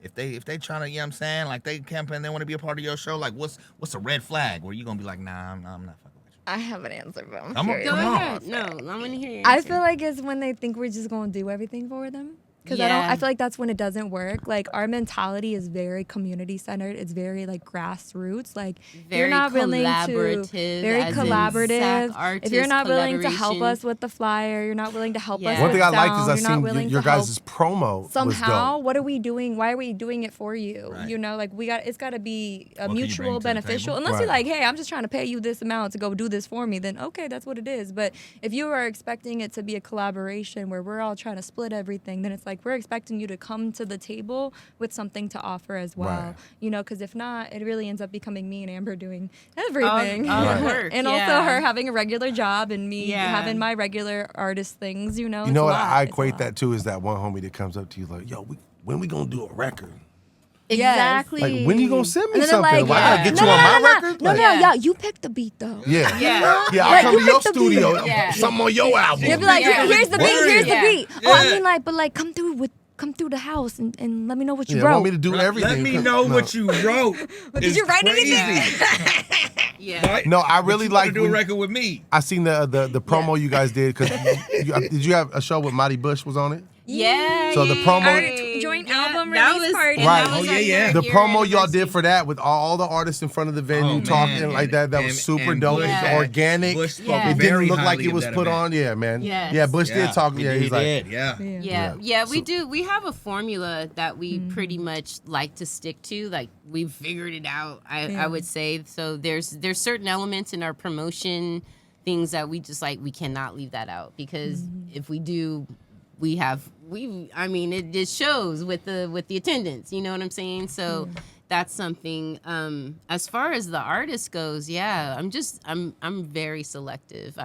If they trying to, you know what I'm saying? Like they camping, they want to be a part of your show. Like what's a red flag where you gonna be like, nah, I'm not fucking with you. I have an answer, but I'm Go curious. ahead. No, I want to hear your I answer. feel like it's when they think we're just going to do everything for them. Because Yeah. I feel like that's when it doesn't work. Like our mentality is very community centered. It's very like grassroots. Like Very you're not willing to collaborative, very as in collaborative. SAC artist If you're not willing to help collaboration. us with the flyer, you're not willing to help us. One with thing I liked sound, is you're I not seen willing your to help guys' promo somehow. was dope. What are we doing? Why are we doing it for you? Right. You know, like it's got to be What can you bring mutual to the beneficial. table? Unless you're Right. like, hey, I'm just trying to pay you this amount to go do this for me, then okay, that's what it is. But if you are expecting it to be a collaboration where we're all trying to split everything, then it's like we're expecting you to come to the table with something to offer as well. Right. You know, because if not, it really ends up becoming me and Amber doing everything. all the Right. work. And also her having a regular job and me Yeah. having my regular artist things, you know. You know it's what a lot. I It's a equate lot. that to is that one homie that comes up to you like, yo, when we gonna do a record? Exactly. Like, when you gonna send me And then they're something? like, Why I gotta get no, you on my no, record? No, Like, yeah, you picked the beat though. Yeah. Yeah. Yeah, I'll Like, come you to your pick the beat. studio. Yeah. Something on your album. You'll be like, Yeah. here's the beat, here's Yeah. the beat. Yeah. Oh, I mean, like, but like, come through the house and let me know what you Yeah, wrote. want me to do everything. Let me know what you wrote. Did you write anything? Yeah. Right? No, I really But you like to do a record with me. I seen the promo you guys did because did you have a show with Mighty Bush was on it? Yeah. So the promo- Our joint album that release was, party. and Right. that was Oh, our yeah. The year promo y'all anniversary. did for that with all the artists in front of the venue Oh, talking man. like that was And- super and dope. Bush It's had- organic. Bush spoke Yeah. It very didn't look like highly it of was that put event. on. Yeah, man. Yes. Yeah, Bush did talk. Yeah, he he's like, did. Yeah. Yeah, we do. We have a formula that we pretty much like to stick to. Like we've figured it out. I would say so. There's certain elements in our promotion things that we just like. We cannot leave that out because if we do, I mean, it just shows with the attendance. You know what I'm saying? So that's something. As far as the artist goes, yeah, I'm very selective.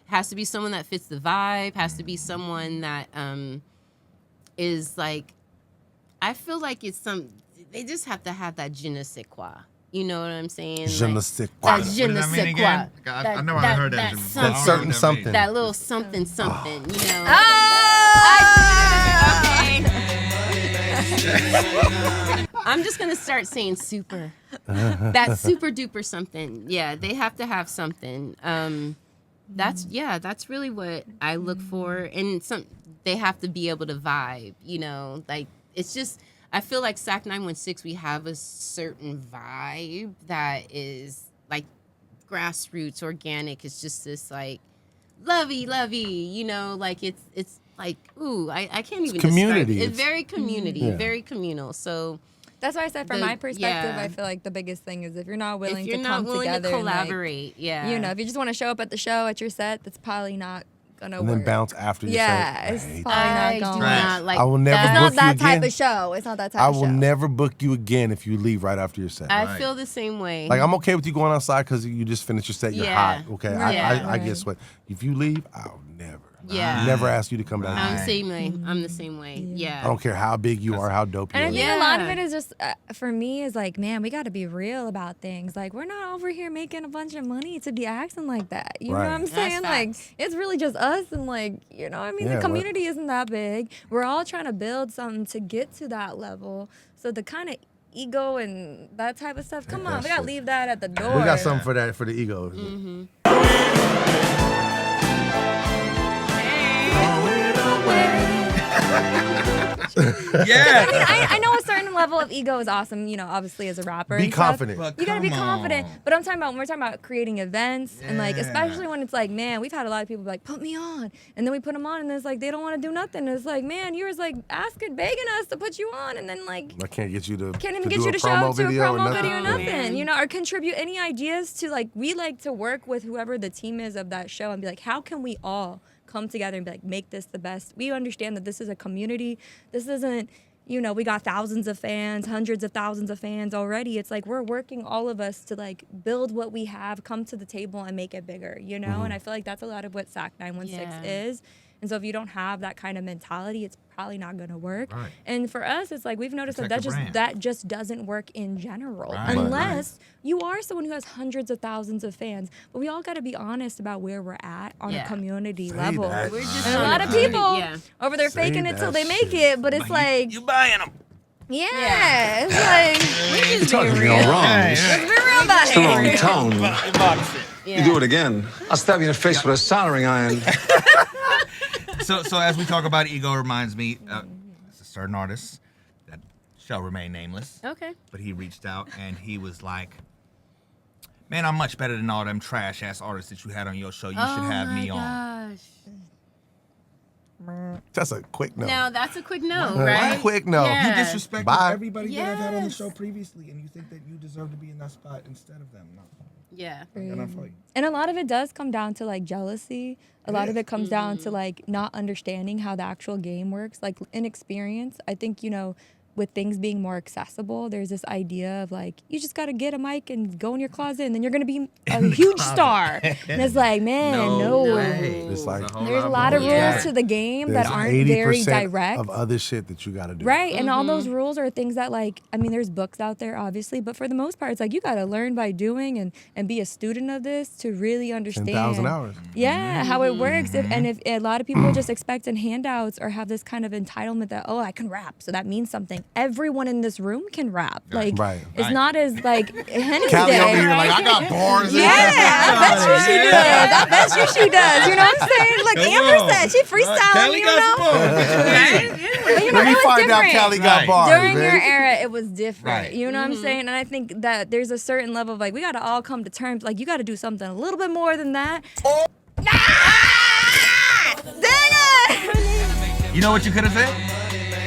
Has to be someone that fits the vibe. Has to be someone that is like. I feel like they just have to have that je ne sais quoi. You know what I'm saying? Je ne sais quoi. That je ne What does that sais mean quoi. again? I know I heard that. That That something. certain something. That little something, something, you know. I'm just gonna start saying super. That super duper something. Yeah, they have to have something. That's really what I look for, and they have to be able to vibe. You know, like it's just. I feel like SAC 916, we have a certain vibe that is like grassroots, organic. It's just this like lovey, you know, like it's like, ooh, I can't even community. describe it. It's very community, Yeah. very communal. So That's why I said from The- my perspective, yeah. I feel like the biggest thing is if you're not willing if you're to not come willing together to and, like, collaborate, yeah. you know, if you just want to show up at the show at your set, that's probably not gonna and work. then bounce after you Yeah, say, it's "Hey, probably I not do going. not like I will never It's that. not book that you type again. of show. It's not that type I of will show. never book you again if you leave right after your set." I feel the same way. Like I'm okay with you going outside because you just finished your set. You're Yeah. hot. Okay, Yeah. I guess what if you leave, I'll never. Yeah. Never ask you to come back. I'm the same way. I'm the same way. Yeah. I don't care how big you are, how dope you And are. I think a lot of it is just, for me, is like, man, we got to be real about things. Like, we're not over here making a bunch of money to be acting like that. You know what I'm saying? Like, it's really just us and like, you know what I mean? The community isn't that big. We're all trying to build something to get to that level. So the kind of ego and that type of stuff, come on, we got to leave that at the door. We got something for that, for the ego. Yeah. I know a certain level of ego is awesome, you know, obviously as a rapper. Be and stuff. confident. You gotta be confident. But I'm talking about when we're talking about creating events and like, especially when it's like, man, we've had a lot of people be like, put me on. And then we put them on and it's like, they don't want to do nothing. It's like, man, you was like asking, begging us to put you on. And then like, I can't get you to can't even to get do you a to show promo up to a video or promo nothing. video or nothing, you know, or contribute any ideas to like, we like to work with whoever the team is of that show and be like, how can we all come together and be like, make this the best? We understand that this is a community. This isn't, you know, we got thousands of fans, hundreds of thousands of fans already. It's like we're working, all of us, to like build what we have, come to the table and make it bigger, you know? And I feel like that's a lot of what SAC 916 is. And so if you don't have that kind of mentality, it's probably not going to work. Right. And for us, it's like we've noticed that just doesn't work in general, unless you are someone who has hundreds of thousands of fans. But we all got to be honest about where we're at on a community level. We're just and a lot of people over there faking it till they make it, but it's like you buying them. Yeah, it's like we're just talking being all real. wrong. Let's be real about It's the it. wrong tone. You do it again, I'll stab you in the face with a soldering iron. So as we talk about ego, reminds me, it's a certain artist that shall remain nameless. Okay. But he reached out and he was like, man, I'm much better than all them trash ass artists that you had on your show. You should have me on. That's a quick no. No, that's a quick no, right? Quick no. Yeah. You disrespected Bye. everybody that I've had on the show previously, and you think that you deserve to be in that spot instead of them. No. Yeah. And a lot of it does come down to like jealousy. A lot of it comes down to like not understanding how the actual game works, like inexperience. I think, you know, with things being more accessible, there's this idea of like, you just got to get a mic and go in your closet and then you're going to be a huge star. And it's like, man, no. It's like, there's a lot of rules to the game that aren't very direct. Of other shit that you got to do. Right. And all those rules are things that like, I mean, there's books out there, obviously, but for the most part, it's like you got to learn by doing and be a student of this to really understand. 10,000 hours. Yeah, how it works. If a lot of people just expecting handouts or have this kind of entitlement that, oh, I can rap, so that means something. Everyone in this room can rap. Like, it's not as like Henny's Callie day. over here, like, I got bars. Yeah, I bet you she does. I bet you she does. You know what I'm saying? Like Amber said, she freestyling, you know? But, you know, Let me it was find out different. Callie got bars. During man. your era, it was different. Right. You know what I'm saying? And I think that there's a certain level of like, we got to all come to terms. Like, you got to do something a little bit more than that. Dang it! You know what you could have said?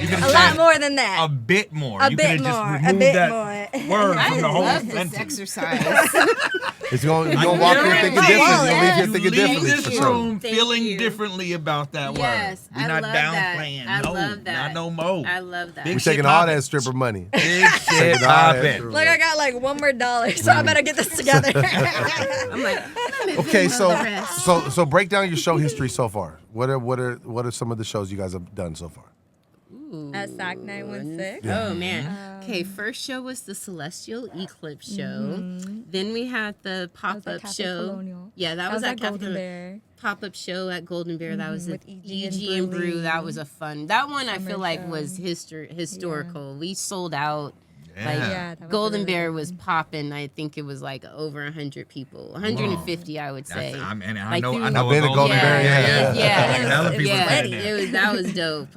You could have A lot more than that. a bit more. A You bit could have more. just A removed bit that more. word I from the whole love this sentence. exercise. You're going to walk here thinking different. You'll leave here thinking Leave differently. this For sure. room Thank feeling you. differently about that Yes, word. We're I not love that. downplaying. I No, love that. not no more. I love that. Big We're shit taking all poppin'. that stripper money. Big shit Taking all that popping. stripper Like, I got like one more dollar, so I better get this together. I'm like, Okay, the rest. so break down your show history so far. What are some of the shows you guys have done so far? At SAC 916. Oh man. Okay, first show was the Celestial Eclipse show. Then we had the pop-up Cafe show. Colonial. Yeah, that was at Golden Cafe Bear. Pop-up show at Golden Bear. That was with with EG and Brew. Brew. That was a fun. That one I Summer feel like show. was historical. We sold out. Yeah. Like Yeah, that was Golden really Bear good. was popping. I think it was like over 100 people, 150, I would say. I Like know. through- I know. I've been to Golden Bear, yeah. Hella people yeah. been there. It was that was dope.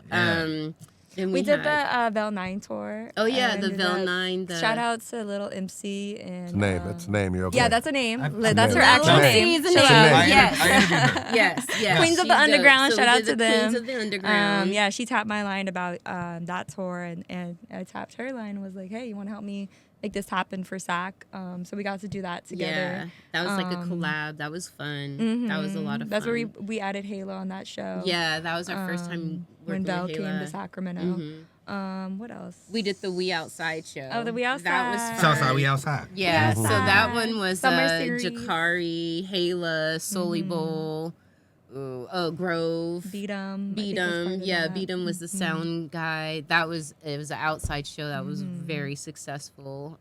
And We did had- the Vel 9 tour. Oh yeah, and the did Vel that. 9. Shout out to Little MC and It's a name. That's a name. You're okay. Yeah, that's a name. That's That's a her name. actual That's a name. She's a Shout name. out. Yes. I interviewed her. Yes. Queens of She's the Underground, dope. shout we out did to the them. Queens of the Underground. Yeah, she tapped my line about that tour, and I tapped her line and was like, hey, you want to help me make this happen for SAC? So we got to do that together. Yeah, that was like a collab. That was fun. That was a lot of fun. That's where we added Halo on that show. Yeah, that was our first time when working Vel with came Halo. to Sacramento. What else? We did the We Outside show. Oh, the We That Outside. was So fun. outside, we outside. Yeah, so that Outside. one was Summer series. Jakari, Hayla, Soli Bowl. Grove. Beat 'em. Yeah, Beat 'em was the sound guy. It was an outside show that was very successful.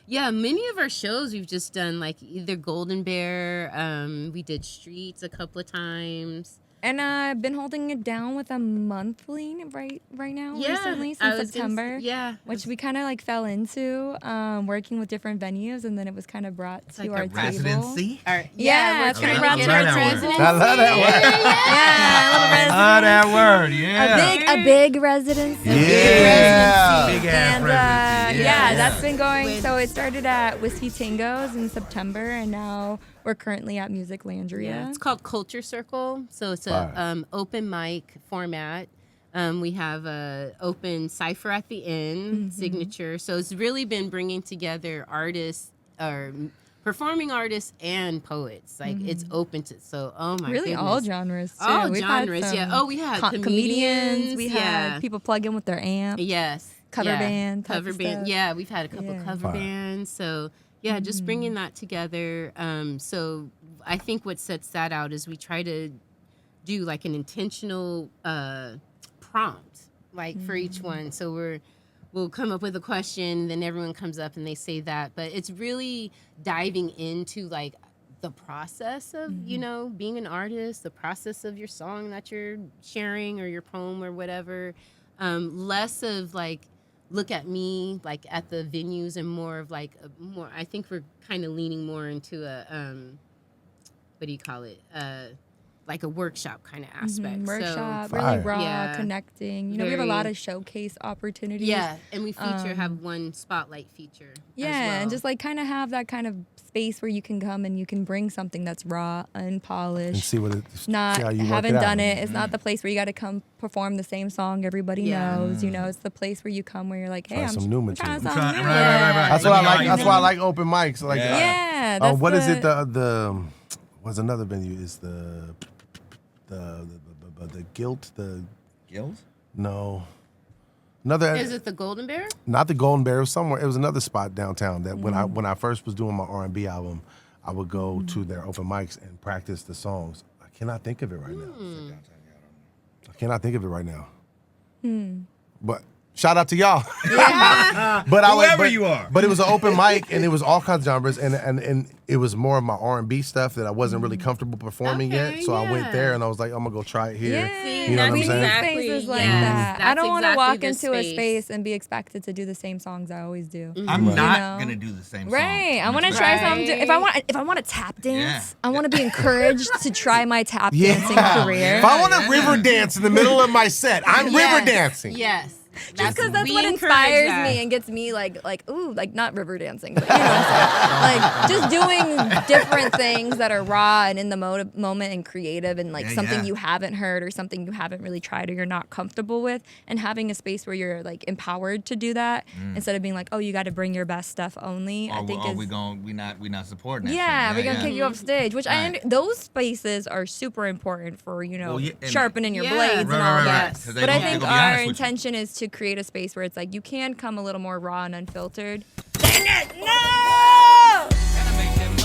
Yeah, many of our shows we've just done like either Golden Bear. We did Streets a couple of times. And I've been holding it down with a monthly right now recently since September. Which we kind of like fell into working with different venues, and then it was kind of brought to like our a table. residency? Yeah, it's kind of brought to our residency. I love that word. I love that word. Yeah. A big residency. Yeah. Big ass And residency. yeah, that's been going. So it started at Whiskey Tango's in September, and now we're currently at Music Landria. Yeah, it's called Culture Circle. So it's a open mic format. We have a open cipher at the end, signature. So it's really been bringing together artists or performing artists and poets. Like it's open to oh my really goodness. all genres too. All We've genres. had Yeah. Oh, we had comedians. We yeah. had people plug in with their amp. Yes. Cover band. Cover band. Yeah, we've had a couple cover bands. So yeah, just bringing that together. So I think what sets that out is we try to do like an intentional prompt, like for each one. So we'll come up with a question, then everyone comes up and they say that. But it's really diving into like the process of, being an artist, the process of your song that you're sharing or your poem or whatever. Less of like, look at me like at the venues and more of like I think we're kind of leaning more into a what do you call it, like a workshop kind of aspect. Workshop, so, really raw, connecting. We have a lot of showcase opportunities. Yeah, and we have one spotlight feature. Yeah, as well. and just like kind of have that kind of space where you can come and you can bring something that's raw, unpolished. And see what it's not see how you haven't work it done out. it. It's not the place where you got to come perform the same song everybody knows. It's the place where you come where you're like, hey, Try I'm some new material. trying something new. Right. That's what I like. That's why I like open mics. Like, Yeah. what is it? The what's another venue? Is the Guilt? The Guild? No. Another. Is it the Golden Bear? Not the Golden Bear. It was somewhere. It was another spot downtown that when I first was doing my R&B album, I would go to their open mics and practice the songs. I cannot think of it right now. But shout out to y'all. But Whoever you are. But it was an open mic and it was all kinds of genres and it was more of my R&B stuff that I wasn't really comfortable performing yet. So I went there and I was like, I'm gonna go try it here. Yeah. You know what I'm saying? Spaces like that. I don't want to walk into a space and be expected to do the same songs I always do. I'm not gonna do the same song. Right. I want to try something. If I want to tap dance, I want to be encouraged to try my tap dancing career. If I want to river dance in the middle of my set, I'm river dancing. Yes. Just because that's what inspires me and gets me like ooh, like not river dancing, but you know what I'm saying? Like just doing different things that are raw and in the moment and creative and like something you haven't heard or something you haven't really tried or you're not comfortable with, and having a space where you're like empowered to do that instead of being like, oh, you got to bring your best stuff only. I think we not supporting that. Yeah, we're gonna kick you off stage, which those spaces are super important for sharpening your blades and all that. But I think our intention is to create a space where it's like you can come a little more raw and unfiltered. Dang it! No!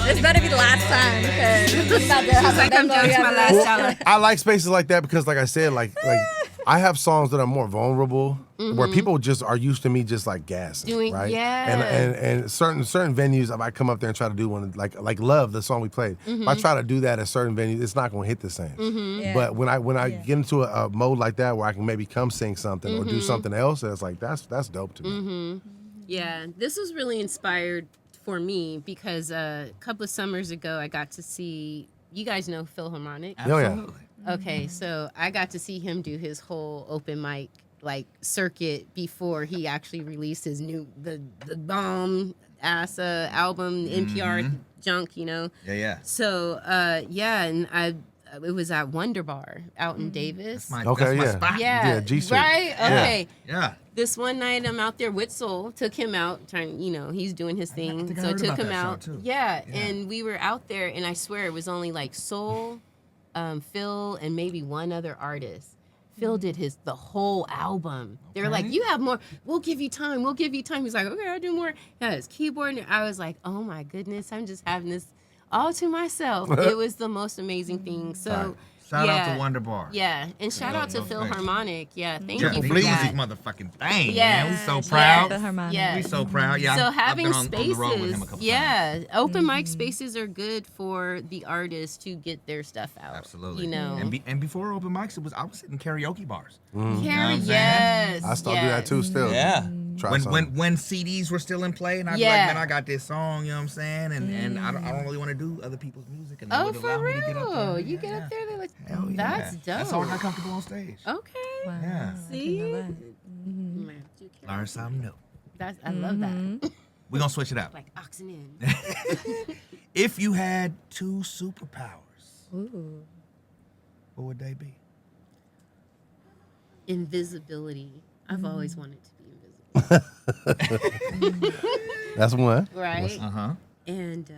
This better be the last time because I'm about to have I'm down to my last dollar. I like spaces like that because, like I said, like I have songs that are more vulnerable where people just are used to me just like gassing, right? And certain venues, if I come up there and try to do one like Love, the song we played, if I try to do that at certain venues, it's not gonna hit the same. But when I get into a mode like that where I can maybe come sing something or do something else, it's like that's dope to me. Yeah, this was really inspired for me because a couple of summers ago I got to see, you guys know Philharmonic. Absolutely. Okay, so I got to see him do his whole open mic like circuit before he actually released his new the bomb ass album, NPR junk, Yeah. So and it was at Wonder Bar out in Davis. That's my spot. Yeah, G Street. right. Okay. Yeah. This one night I'm out there with Soul, took him out, he's doing his thing. So I took him out. Yeah, and we were out there and I swear it was only like Soul, Phil, and maybe one other artist. Phil did the whole album. They were like, you have more, we'll give you time. He's like, okay, I'll do more. Yeah, his keyboard. And I was like, oh my goodness, I'm just having this all to myself. It was the most amazing thing. So. Shout out to Wonder Bar. Yeah, and shout out to Philharmonic. Yeah, thank you for Bleezy's that. motherfucking thing. Yeah, man. We so proud. Yeah, we so proud. Yeah, so I've having been on the road with him a spaces, couple times. open mic spaces are good for the artists to get their stuff out. Absolutely. You know, and before open mics, I was sitting in karaoke bars. Yes, I still do that too. Still, yeah. Try When CDs were still in play, and I'd be like, man, I got this song, you know what I'm saying, and I don't really want to do other people's music. And oh, for real? You get up there, they're like, hell yeah. That's dope. That's how I got comfortable on stage. Okay. Wow. Yeah. See, Learn something new. I love that. We're gonna switch it up. Like oxen in. If you had 2 superpowers, Ooh. what would they be? Invisibility. I've always wanted to be invisible. That's one. Right. And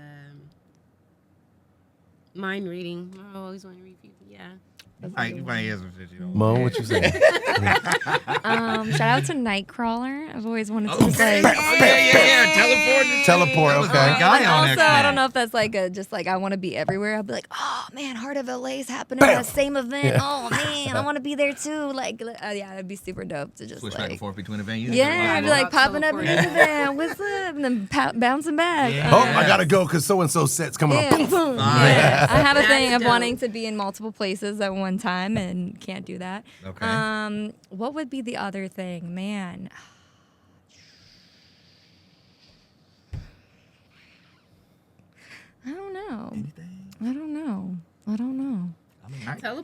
mind reading. I always want to read people. Yeah. You might hear some shit you don't. Mo, what you say? Shout out to Nightcrawler. I've always wanted to just like teleport. Okay. Guy on also, I don't know if that's like just like I want to be everywhere. I'll be like, oh man, Heart of LA is happening at that same event. Yeah. Oh man, I want to be there too. Like, yeah, it'd be super dope to just switch like, back and forth between the venues. Yeah, I'd be like popping up into the van. What's up? And then bouncing back. Yeah. Oh, I gotta go because so and so set's coming up. Boom. Yeah. I have a thing of wanting to be in multiple places at one time and can't do that. Okay. What would be the other thing, man? I don't know. Anything? I don't know.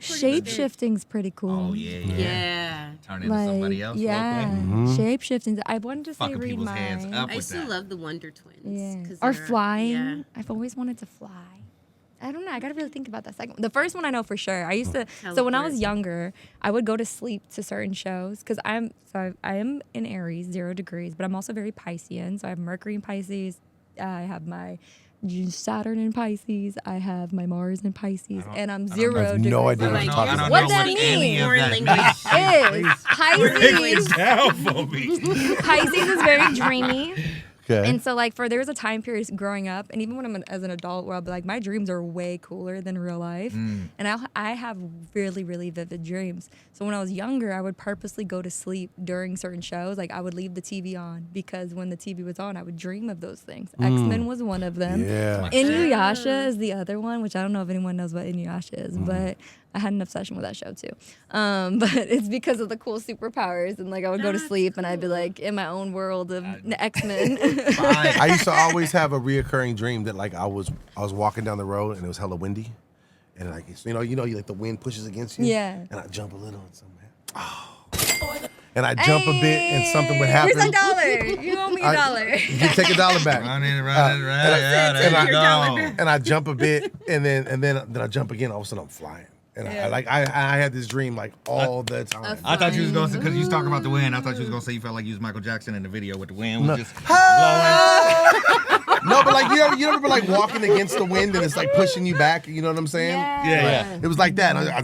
Shape shifting's pretty cool. Oh yeah. Turn into somebody else. Yeah. Shape shifting. I wanted to say read mine. I still love the Wonder Twins. Yeah. Or flying. Yeah. I've always wanted to fly. I don't know. I got to really think about that second. The first one I know for sure. I used to. So when I was younger, I would go to sleep to certain shows because I am in Aries, 0 degrees, but I'm also very Piscean. So I have Mercury in Pisces. I have my Saturn in Pisces. I have my Mars in Pisces, and I'm 0 degrees. I have no idea what you're talking about. What that means is Pisces. Pisces is very dreamy. Okay. And so, like, there was a time period growing up, and even when I'm as an adult, where I'll be like, my dreams are way cooler than real life. And I have really, really vivid dreams. So when I was younger, I would purposely go to sleep during certain shows. Like, I would leave the TV on because when the TV was on, I would dream of those things. X-Men was one of them. Yeah. Inuyasha is the other one, which I don't know if anyone knows what Inuyasha is, but I had an obsession with that show too. But it's because of the cool superpowers, and like I would go to sleep and I'd be like in my own world of X-Men. I used to always have a reoccurring dream that like I was walking down the road and it was hella windy, and like it's, you like the wind pushes against you. Yeah. And I jump a little and something. And I jump a bit and something would happen. Here's $1. You owe me $1. You take $1 back. Right. And I jump a bit and then I jump again. All of a sudden I'm flying. And I had this dream like all the time. I thought you was gonna say, because you was talking about the wind. I thought you was gonna say you felt like you was Michael Jackson in the video with the wind was just blowing. No, but like you ever like walking against the wind and it's like pushing you back. You know what I'm saying? Yeah. It was like that. I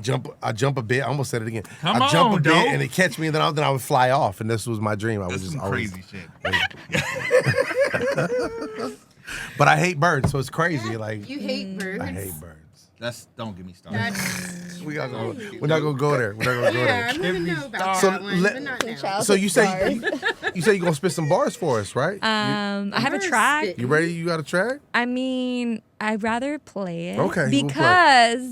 jump a bit. I almost said it again. Come I jump on, a bit dope. and it catch me, and then I would fly off. And this was my dream. I was just some always crazy shit. But I hate birds, so it's crazy. Like You hate birds. I hate birds. Don't get me started. We're not gonna go there. We're not gonna go there. I want to know about So that one, but not now. So you say you're gonna spit some bars for us, right? I have a track. You ready? You got a track? I mean, I'd rather play it. Okay,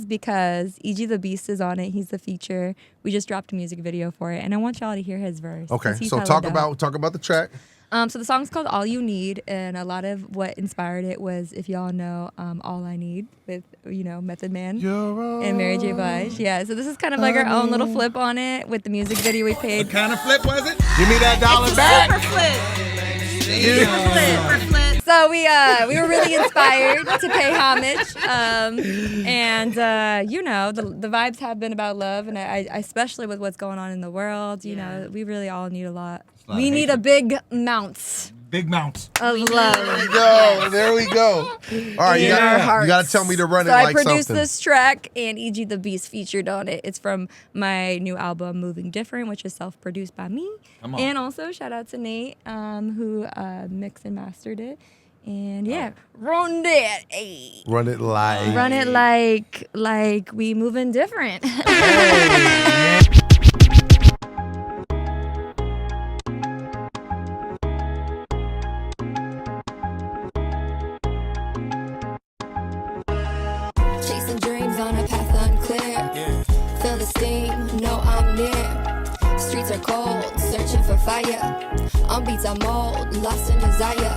because E.G. the Beast is on it. He's the feature. We just dropped a music video for it, and I want y'all to hear his verse. Okay, 'cause he's so hella talk dope. about the track. So the song's called All You Need, and a lot of what inspired it was, if y'all know, All I Need with, Method Man and Mary J. Blige. Yeah, so this is kind of like our own little flip on it with the music video we paid. What kind of flip was it? Give me that $1 back. Super flip. So we were really inspired to pay homage, and the vibes have been about love, and I especially with what's going on in the world, we really all need a lot. We need a big mount. Big mount. Of love. There we go. All right, you got to tell me to run it so like I produced something. this track, and E.G. the Beast featured on it. It's from my new album, Moving Different, which is self-produced by me. And also, shout out to Nate, who mixed and mastered it. And yeah, run it. Ay. Run it like. Run it like we moving different. Chasing dreams on a path unclear. Feel the steam, know I'm near. Streets are cold, searching for fire. On beats I'm old, lost in desire.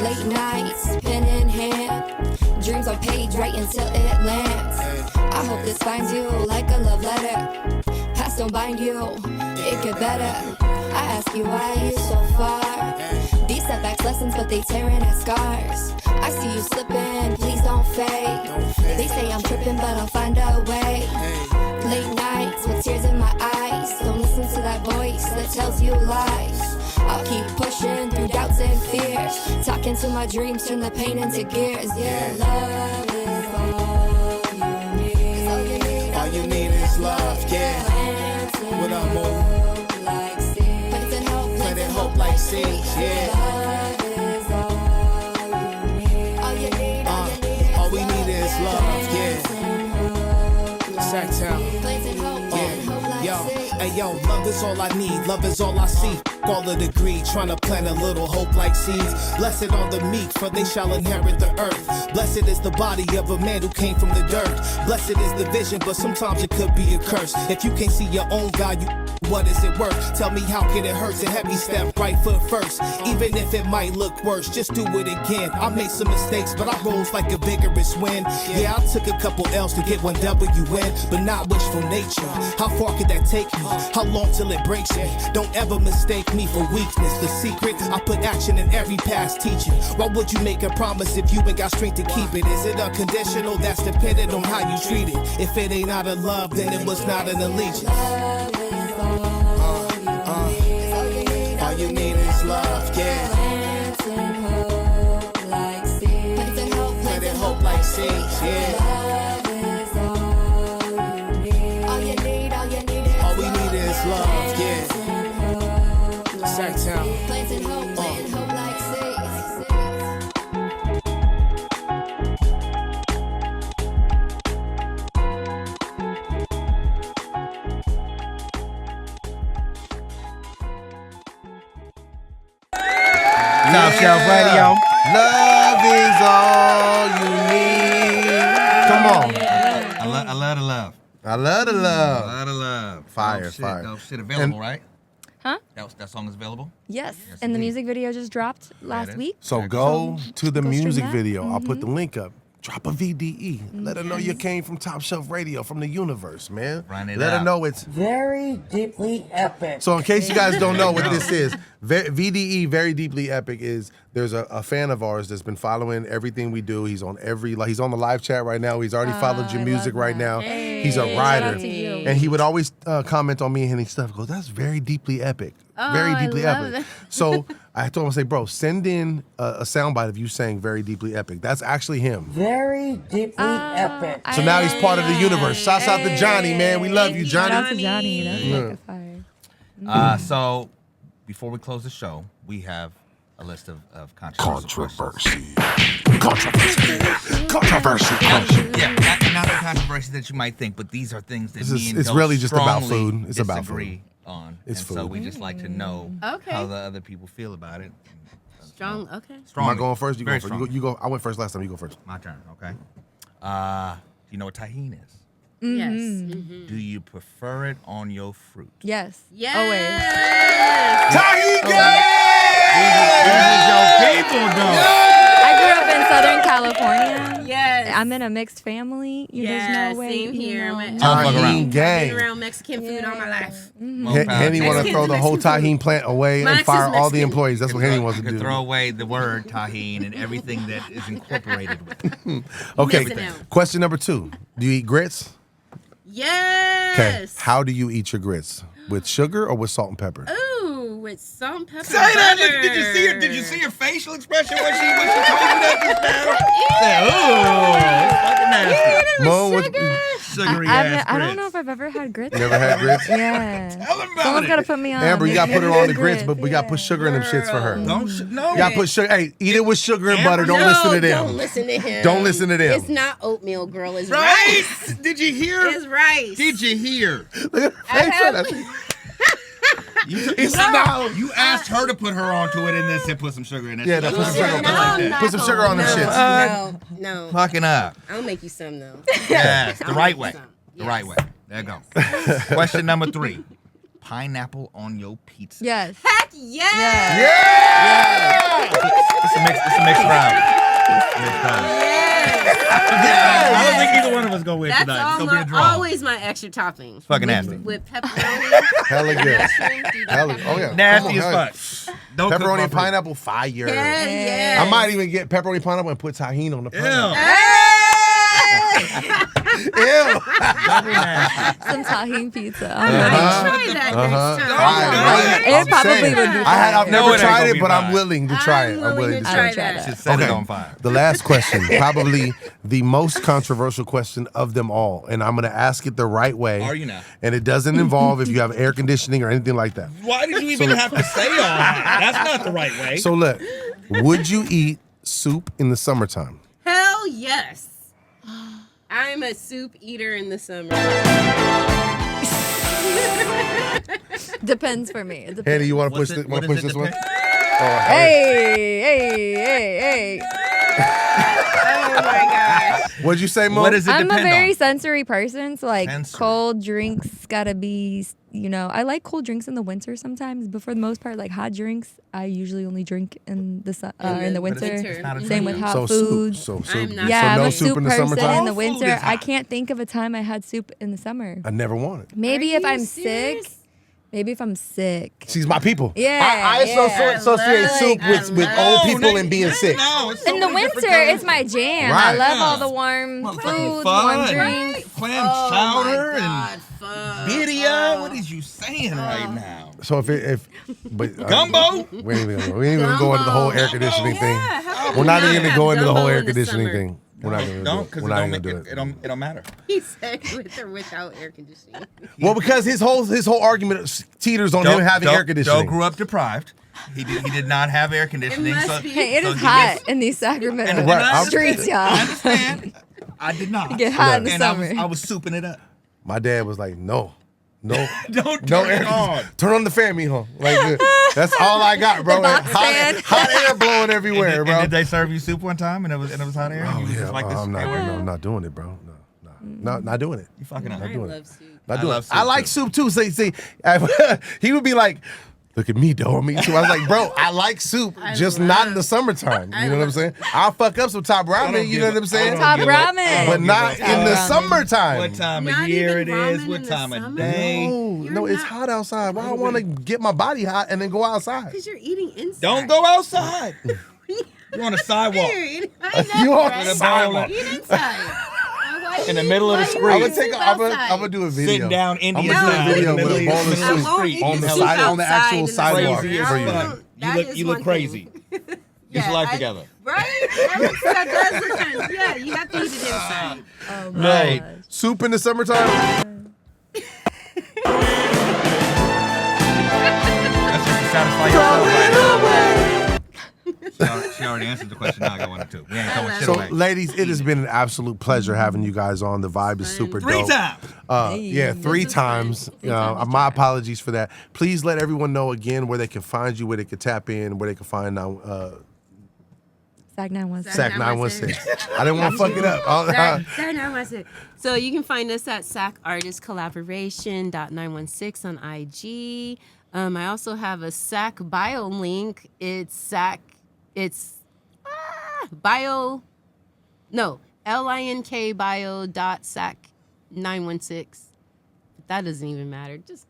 Late nights, pen in hand. Dreams on page, writing till it lands. I hope this finds you like a love letter. Past don't bind you, it get better. I ask you why you so far. These setbacks lessons, but they tearing at scars. I see you slipping, please don't fade. They say I'm tripping, but I'll find a way. Late nights with tears in my eyes. Don't listen to that voice that tells you lies. I'll keep pushing through doubts and fears. Talking to my dreams, turn the pain into gears. Yeah, love is all you need. All you need is love, yeah. What up, Mo? Planting hope like seeds, yeah. All we need is love, yeah. Sacktown, yeah. Yo, hey yo, love is all I need, love is all I see. All of the greed, trying to plant a little hope like seeds. Blessed are the meek, for they shall inherit the earth. Blessed is the body of a man who came from the dirt. Blessed is the vision, but sometimes it could be a curse. If you can't see your own value, what is it worth? Tell me how can it hurt to heavy step right foot first? Even if it might look worse, just do it again. I made some mistakes, but I rose like a vigorous wind. Yeah, I took a couple L's to get one W win, but not wishful nature. How far could that take me? How long till it breaks me? Don't ever mistake me for weakness. The secret, I put action in every past teaching. Why would you make a promise if you ain't got strength to keep it? Is it unconditional? That's dependent on how you treat it. If it ain't out of love, then it was not an allegiance. All you need is love, yeah. Planting hope like seeds, yeah. All we need is love, yeah. Sacktown. Planting hope like seeds. Top Shelf Radio. Love is all you need. Come on. I love the love. I love the love. I love the love. Fire, Dope shit, fire. Dope shit available, right? Huh? That song is available? Yes. And the music video just dropped last week. So go to the go stream music that. video. I'll put the link up. Drop a VDE. Let her know you came from Top Shelf Radio, from the universe, man. Let her know it's very deeply epic. So in case you guys don't know what this is, VDE, Very Deeply Epic, is there's a fan of ours that's been following everything we do. He's on he's on the live chat right now. He's already followed your music right now. Hey, he's a writer. shout out to you. And he would always comment on me and his stuff. Goes, that's very deeply epic. Very deeply I love epic. that. So I told him, I say, bro, send in a soundbite of you saying very deeply epic. That's actually him. Very deeply epic. So now he's part of the universe. Shouts out to Johnny, man. We love you, Johnny. Shout out to Johnny. That's like a fire. So before we close the show, we have a list of controversy. Controversy. Yeah, not the controversy that you might think, but these are things that me and it's Dope really just about strongly food. It's about disagree food. on. It's and food. So we just like to know Okay. how the other people feel about it. Strong, okay. Am I going first? You go Very first. strong. You go. I went first last time. You go first. My turn, okay. Do you know what tahini is? Yes. Do you prefer it on your fruit? Yes. Yes. Tahini! These are your people, though. I grew up in Southern California. Yes. I'm in a mixed family. There's no way. Same here. Tahini gang. Been around Mexican food all my life. Henny want to throw the whole tahini plant away and fire all the employees. That's what Henny wants to You do. could throw away the word tahini and everything that is incorporated with it. Okay. Missing out. Question number 2. Do you eat grits? Yes. Okay. How do you eat your grits? With sugar or with salt and pepper? Ooh, with salt and pepper. Say that. butter. Did you see her? Did you see her facial expression when she told you that just now? Say, ooh, it's fucking nasty. Mo, Sugary I ass don't know if I've ever had grits. Never had grits? Yeah. Tell them about Someone's it. got to put me on. Amber, you got to put her on the grits, but we yeah. got to put sugar in them shits for her. No. You got to put sugar. Hey, eat it with sugar and butter. Don't No, listen to them. Don't listen to him. Don't listen to them. It's not oatmeal, girl. It's Right? rice. Did you hear? It's rice. Did you hear? Look at her face. You asked her to put her onto it and then said put some sugar in it. Yeah, put some sugar on No, Put some sugar on them shits. No. Fucking up. I'll make you some though. Yes, the I'll right make way. you some. The right way. There you go. Question number 3. Pineapple on your pizza. Yes. Heck yeah. It's a mixed round. I don't think either one of us gonna win That's tonight. It's gonna be a draw. always my extra topping. Fucking nasty. With pepperoni. Hella good. Oh yeah. Nasty Come on, as fuck. Don't cook Pepperoni my and food. pineapple, fire. Yeah. I might even get pepperoni pineapple and put tahini on the pineapple. Ew. Some tahini pizza. Try that next time. It probably would be fire. I've never it ain't tried gonna it, be but I'm fire. willing to try it. I'm willing to try it. that. Just set it on fire. The last question, probably the most controversial question of them all, and I'm going to ask it the right way. Are you now? And it doesn't involve if you have air conditioning or anything like that. Why did you even have to say all that? That's not the right way. So look, would you eat soup in the summertime? Hell yes. I'm a soup eater in the summer. Depends for me. It depends. Hanny, you want to push, What push does it this one? depend? Hey. Oh my gosh. What'd you say, Mo? What does it I'm a depend very on? sensory person, so like Sensory. cold drinks gotta be, I like cold drinks in the winter sometimes, but for the most part, like hot drinks, I usually only drink in the winter. It's not a Same with drink. hot So foods. soup. I'm not- Yeah, so I'm no a soup soup in the person summertime? in the All food winter. is I hot. can't think of a time I had soup in the summer. I never wanted. Maybe Are if you I'm serious? sick. Maybe if I'm sick. She's my people. Yeah, I associate soup with old people and being sick. No, it's In the totally winter, different it's my jam. Right. I love Yeah. all the warm Motherfucking foods, fun. warm drinks. Clam Oh chowder my God, and fuck. birria. What is you saying right now? So but Gumbo? we ain't even gonna go into the whole air conditioning thing. Yeah, how We're not can even we gonna go into the whole gumbo air in the conditioning summer? thing. We're not gonna Don't, do because it. We're not gonna do it. it don't matter. He said with or without air conditioning. Well, because his whole argument teeters on him having air conditioning. Joe grew up deprived. He did not have air conditioning. It must so, be. Hey, it so is he hot gets- in these Sacramento And Right, streets, I y'all. understand. I did not. You get hot in the and summer. I was souping it up. My dad was like, no, Don't no turn air. it on. Turn on the fan, mijo. Like that's all I got, bro. The box fan. Hot air blowing everywhere, And bro. did they serve you soup one time and it was hot air? Oh, You was yeah, just like this. I'm not doing it, bro. No, not doing it. You fucking up. Not doing I it. love soup. Not I doing love it. soup, I like too. soup too. See, he would be like, "Look at me, though. Me too." I was like, "Bro, I like soup, just not in the summertime." You know what I'm saying? I'll fuck up some top ramen. You know what I'm saying? Top ramen. But not in the summertime. What time of Not year it even is? ramen What in the time of summer? day? No, it's hot outside. Why I want to get my body hot and then go outside? Because you're eating inside. Don't go outside. You're on a sidewalk. You on With the a bowl sidewalk. of- Eat inside. In the middle of the street. I'm gonna do a video. Sitting down I'm Indian gonna do a style video in the with a middle bowl of of the soup street. on the Hell, side, on the actual sidewalk Crazy as for you. fuck. You look crazy. Get your life together. Right? That does look kind of, yeah, you have to eat it inside. Oh, Right. gosh. Soup in the summertime? That's just to satisfy yourself right now. She already answered the question. Now I got one or two. We ain't throwing shit So, away. ladies, it has been an absolute pleasure having you guys on. The vibe is super Three dope. times. Yeah, three times. My apologies for that. Please let everyone know again where they can find you, where they can tap in, where they can find Sac 916. SAC 916. I didn't want to fuck it up. So you can find us at SAC Artist Collaboration .916 on IG. I also have a SAC bio link. It's SAC. It's bio. No, LINK bio .SAC 916. That doesn't even matter. Just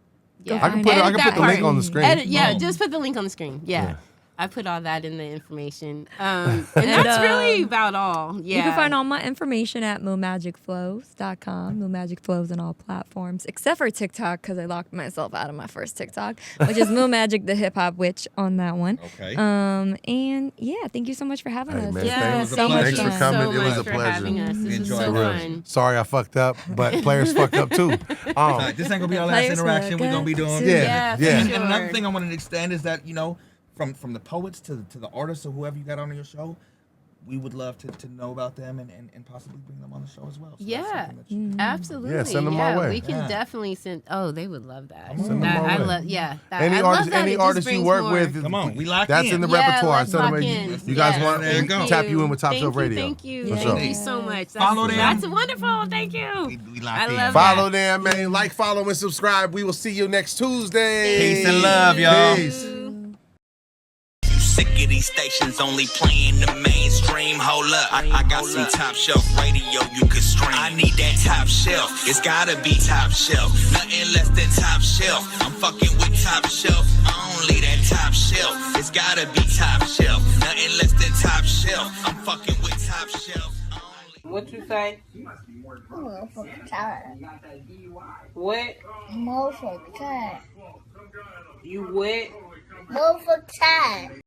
I can put the link on the screen. Just put the link on the screen. Yeah. I put all that in the information. And that's really about all. Yeah. You can find all my information at moonmagicflows.com. Moonmagicflows on all platforms, except for TikTok, because I locked myself out of my first TikTok, which is Moon Magic the Hip Hop Witch on that one. Okay. And yeah, thank you so much for having us. Yeah, so much fun. Thanks for coming. It was a pleasure. Having us. This was so fun. Sorry I fucked up, but players fucked up too. This ain't gonna be our last interaction. We're gonna be doing. Yeah. And another thing I wanted to extend is that, you know, from the poets to the artists or whoever you got on your show, we would love to know about them and possibly bring them on the show as well. So absolutely. Yeah, send them my way. We can definitely send. Oh, they would love that. Send them my way. love. Yeah. Any artist you work with, come on, we lock that's in the repertoire. Lock You guys want to tap you in with Top Shelf Radio. Thank you. For Thank sure. you so much. Follow them. That's wonderful. Thank you. We I locked in. love Follow that. them, man. Like, follow, and subscribe. We will see you next Tuesday. Peace and love, y'all. Peace. Sick of these stations only playing the mainstream. Hold up, I got some top shelf radio you can stream. I need that top shelf, it's gotta be top shelf. Nothing less than top shelf. I'm fucking with top shelf, only that top shelf. It's gotta be top shelf. Nothing less than top shelf. I'm fucking with top shelf. What you say? Motherfucker tired. What? Motherfucker tired. You what? Motherfucker tired.